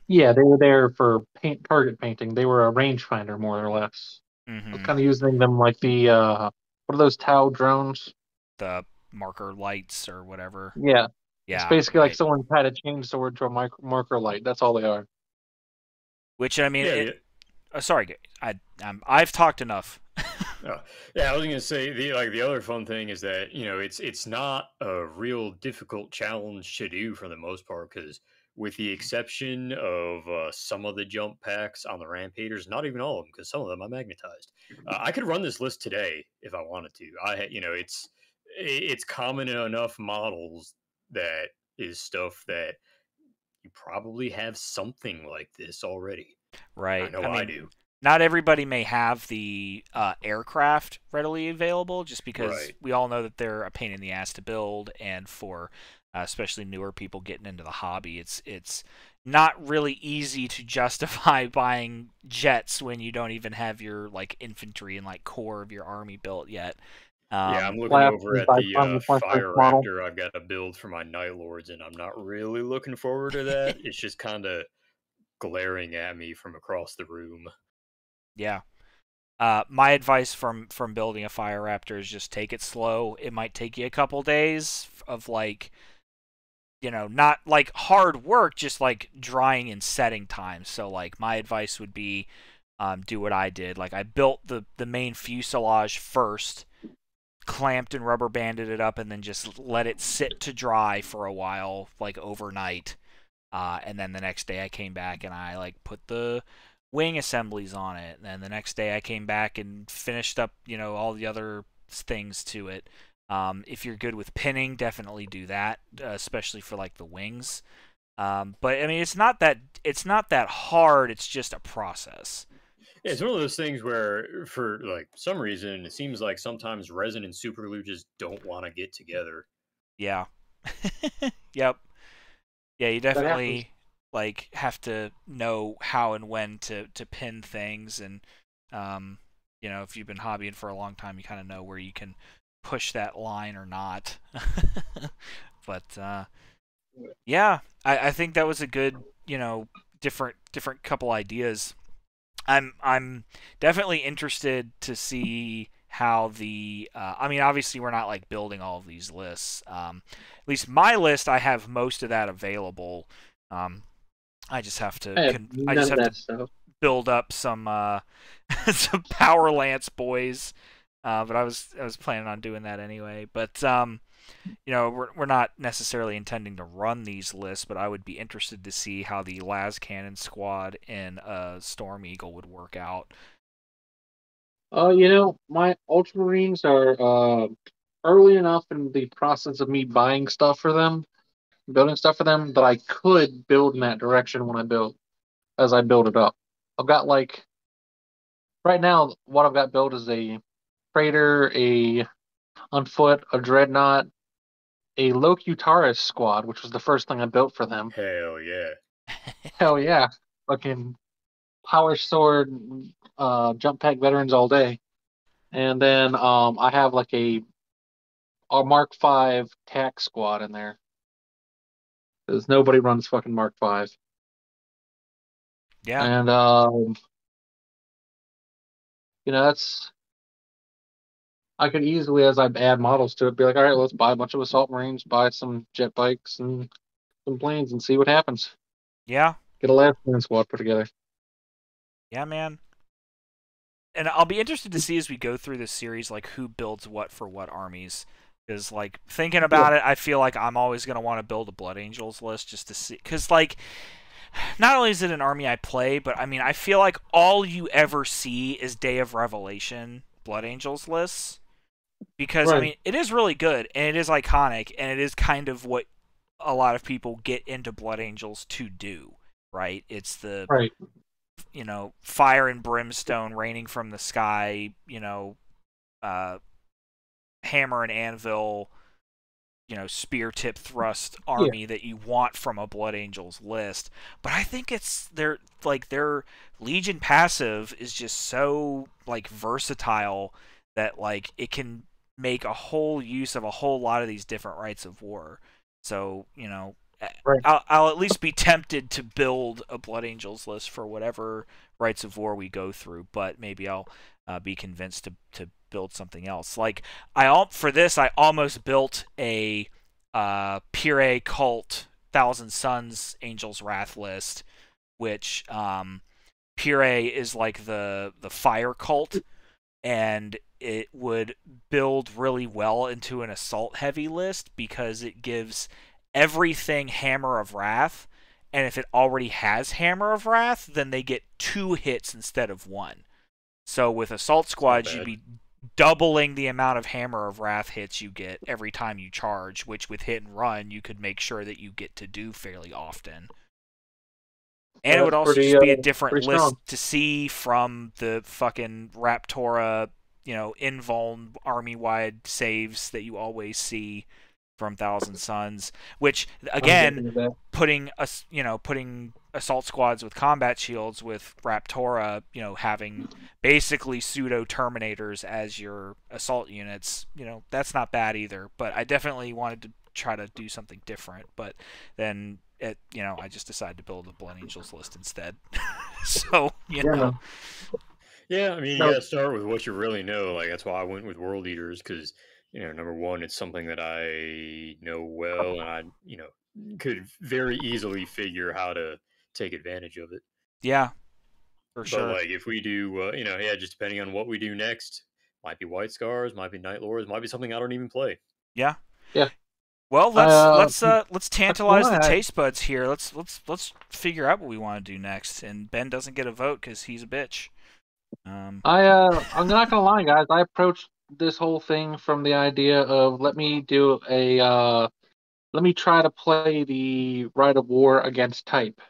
Yeah, they were there for target painting. They were a rangefinder, more or less. Mm-hmm. Kind of using them like the what are those Tau drones? The marker lights or whatever. Yeah. Yeah, it's basically right. like someone had a chainsword to a marker light. That's all they are. Which, I mean, sorry, I've talked enough. Yeah, I was gonna say the other fun thing is that it's not a real difficult challenge to do for the most part, because with the exception of some of the jump packs on the Rampagers, not even all of them, because some of them I magnetized. I could run this list today if I wanted to. It's common enough models that is stuff that you probably have something like this already. Right. I know I do. Not everybody may have the aircraft readily available, just because we all know that they're a pain in the ass to build, and for especially newer people getting into the hobby, it's not really easy to justify buying jets when you don't even have your like infantry and like core of your army built yet. Yeah, I'm looking over at the Fire Raptor I've got to build for my Night Lords, and I'm not really looking forward to that. It's just kind of glaring at me from across the room. Yeah. My advice from building a Fire Raptor is just take it slow. It might take you a couple days of like, not like hard work, just like drying and setting time. So like my advice would be do what I did. Like I built the main fuselage first, clamped and rubber banded it up, and then just let it sit to dry for a while, like overnight. And then the next day I came back and I like put the wing assemblies on it. And then the next day I came back and finished up, all the other things to it. If you're good with pinning, definitely do that, especially for like the wings. But I mean, it's not that hard. It's just a process. Yeah, it's one of those things where, for like some reason, it seems like sometimes resin and super glue just don't want to get together. Yeah. Yep. Yeah, you definitely like have to know how and when to pin things, and if you've been hobbying for a long time, you kind of know where you can push that line or not. But yeah, I think that was a good different couple ideas. I'm definitely interested to see how the I mean, obviously we're not like building all of these lists. At least my list, I have most of that available. I just have to build up some some Power Lance boys. But I was planning on doing that anyway. But we're not necessarily intending to run these lists, but I would be interested to see how the las cannon squad in Storm Eagle would work out. My Ultramarines are early enough in the process of me buying stuff for them, building stuff for them, that I could build in that direction as I build it up. I've got right now, what I've got built is a Praetor, a on foot, a Dreadnought, a Locutaris squad, which was the first thing I built for them. Hell yeah. Hell yeah. Fucking power sword, jump pack veterans all day. And then I have a Mark V tac squad in there. Because nobody runs fucking Mark V. Yeah. And, that's... I could easily, as I add models to it, be like, all right, let's buy a bunch of Assault Marines, buy some jet bikes and some planes, and see what happens. Yeah. Get a last man squad put together. Yeah, man. And I'll be interested to see as we go through this series, who builds what for what armies. Because, thinking about it, I feel like I'm always going to want to build a Blood Angels list just to see. Because, not only is it an army I play, but, I feel like all you ever see is Day of Revelation Blood Angels lists. Because, right. It is really good, and it is iconic, and it is kind of what a lot of people get into Blood Angels to do, right? It's the, right. Fire and brimstone raining from the sky, hammer and anvil, spear tip thrust army that you want from a Blood Angels list. But I think it's their Legion passive is just so versatile that it can make a whole use of a whole lot of these different rites of war. So, right. I'll at least be tempted to build a Blood Angels list for whatever rites of war we go through, but maybe I'll be convinced to build something else. For this, I almost built a Pire Cult Thousand Suns Angel's Wrath list, which Pire is the fire cult, and it would build really well into an assault heavy list because it gives everything Hammer of Wrath, and if it already has Hammer of Wrath, then they get 2 hits instead of 1. So with assault squads, you'd be doubling the amount of Hammer of Wrath hits you get every time you charge, which with hit and run, you could make sure that you get to do fairly often. And it would also just be a different list to see from the fucking Raptora, invuln army-wide saves that you always see from Thousand Suns, which again, putting assault squads with combat shields with Raptora, having basically pseudo Terminators as your assault units, that's not bad either. But I definitely wanted to try to do something different. But then I just decided to build a Blood Angels list instead. So know. Yeah, you gotta start with what you really know. That's why I went with World Eaters, because number one, it's something that I know well, and I could very easily figure how to take advantage of it. Yeah, for sure. But if we do, just depending on what we do next, might be White Scars, might be Night Lords, might be something I don't even play. Yeah. Yeah. Well, let's tantalize the taste buds here. Let's figure out what we want to do next. And Ben doesn't get a vote because he's a bitch. I'm not gonna lie, guys. I approached this whole thing from the idea of let me try to play the Rite of War against type.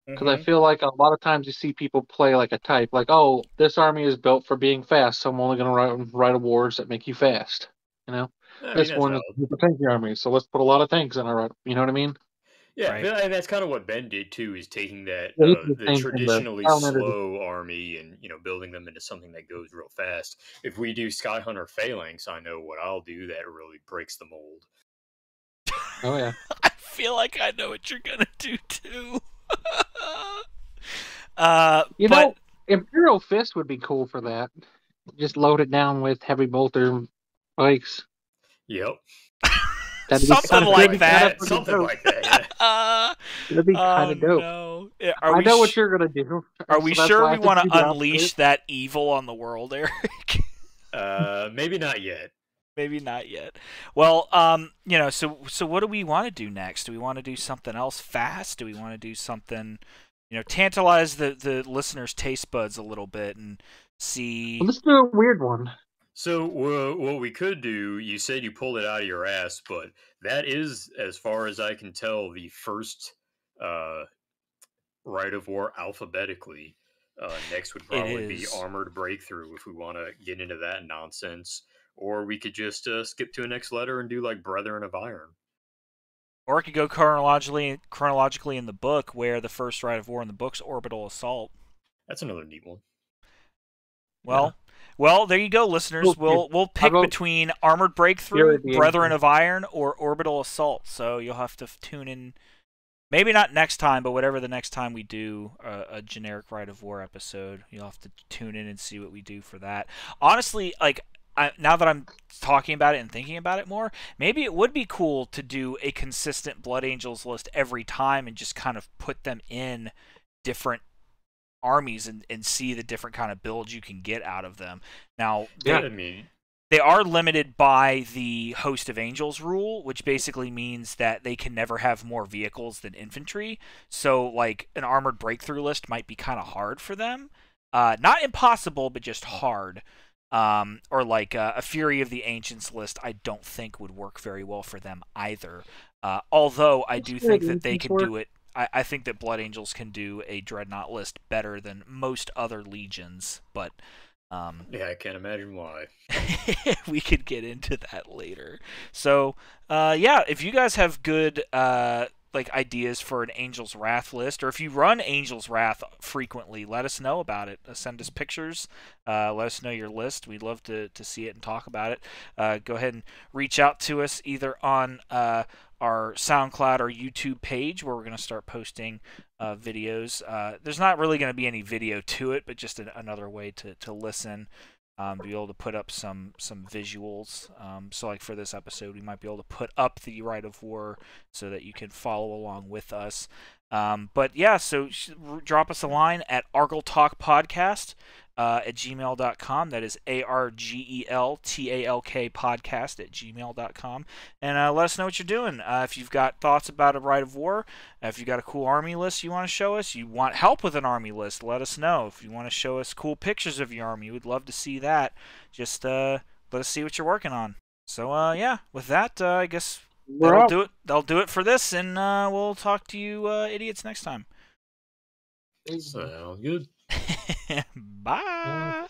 Because I feel like a lot of times you see people play like a type, oh, this army is built for being fast, so I'm only going to write awards that make you fast. This one is a tanky army, so let's put a lot of tanks in our, you know what I mean? Yeah, right. And that's kind of what Ben did too, is taking that the traditionally slow army and building them into something that goes real fast. If we do Skyhunter Phalanx, I know what I'll do that really breaks the mold. Oh yeah, I feel like I know what you're gonna do too. But Imperial Fist would be cool for that. Just load it down with heavy bolter bikes. Yep. Something like that. Something like that. Yeah. That'd be kind of dope. No. I know what you're gonna do. Are we sure we want to unleash that evil on the world, Eric? Maybe not yet. Maybe not yet. Well, so what do we want to do next? Do we want to do something else fast? Do we want to do something, tantalize the listeners' taste buds a little bit and see? Well, let's do a weird one. So what we could do, you said you pulled it out of your ass, but that is, as far as I can tell, the first Rite of War alphabetically. Next would probably be Armored Breakthrough if we want to get into that nonsense. Or we could just skip to a next letter and do like Brethren of Iron. Or it could go chronologically in the book, where the first Rite of War in the book's Orbital Assault. That's another neat one. Well, there you go, listeners. We'll pick between Armored Breakthrough, Brethren of Iron, or Orbital Assault. So you'll have to tune in. Maybe not next time, but whatever the next time we do a generic Rite of War episode, you'll have to tune in and see what we do for that. Honestly, now that I'm talking about it and thinking about it more, maybe it would be cool to do a consistent Blood Angels list every time and just kind of put them in different armies and see the different kind of builds you can get out of them. Now, they are limited by the Host of Angels rule, which basically means that they can never have more vehicles than infantry. So, like, an Armored Breakthrough list might be kind of hard for them. Not impossible, but just hard. Or like a Fury of the Ancients list, I don't think would work very well for them either. Although I do think that they can do it. I think that Blood Angels can do a Dreadnought list better than most other legions, but yeah, I can't imagine why. We could get into that later. So, if you guys have good ideas for an Angel's Wrath list, or if you run Angel's Wrath frequently, let us know about it. Send us pictures. Let us know your list. We'd love to see it and talk about it. Go ahead and reach out to us either on our SoundCloud or YouTube page, where we're going to start posting videos. There's not really going to be any video to it, but just another way to listen. Be able to put up some visuals. So like for this episode, we might be able to put up the Rite of War so that you can follow along with us. But yeah, so drop us a line at argeltalkpodcast at gmail.com. That is ARGELTALK podcast at gmail.com. And let us know what you're doing. If you've got thoughts about a Rite of War, if you've got a cool army list you want to show us, you want help with an army list, let us know. If you want to show us cool pictures of your army, we'd love to see that. Just let us see what you're working on. So with that, I guess that'll do it. That'll do it for this, and we'll talk to you idiots next time. Sounds good. Bye.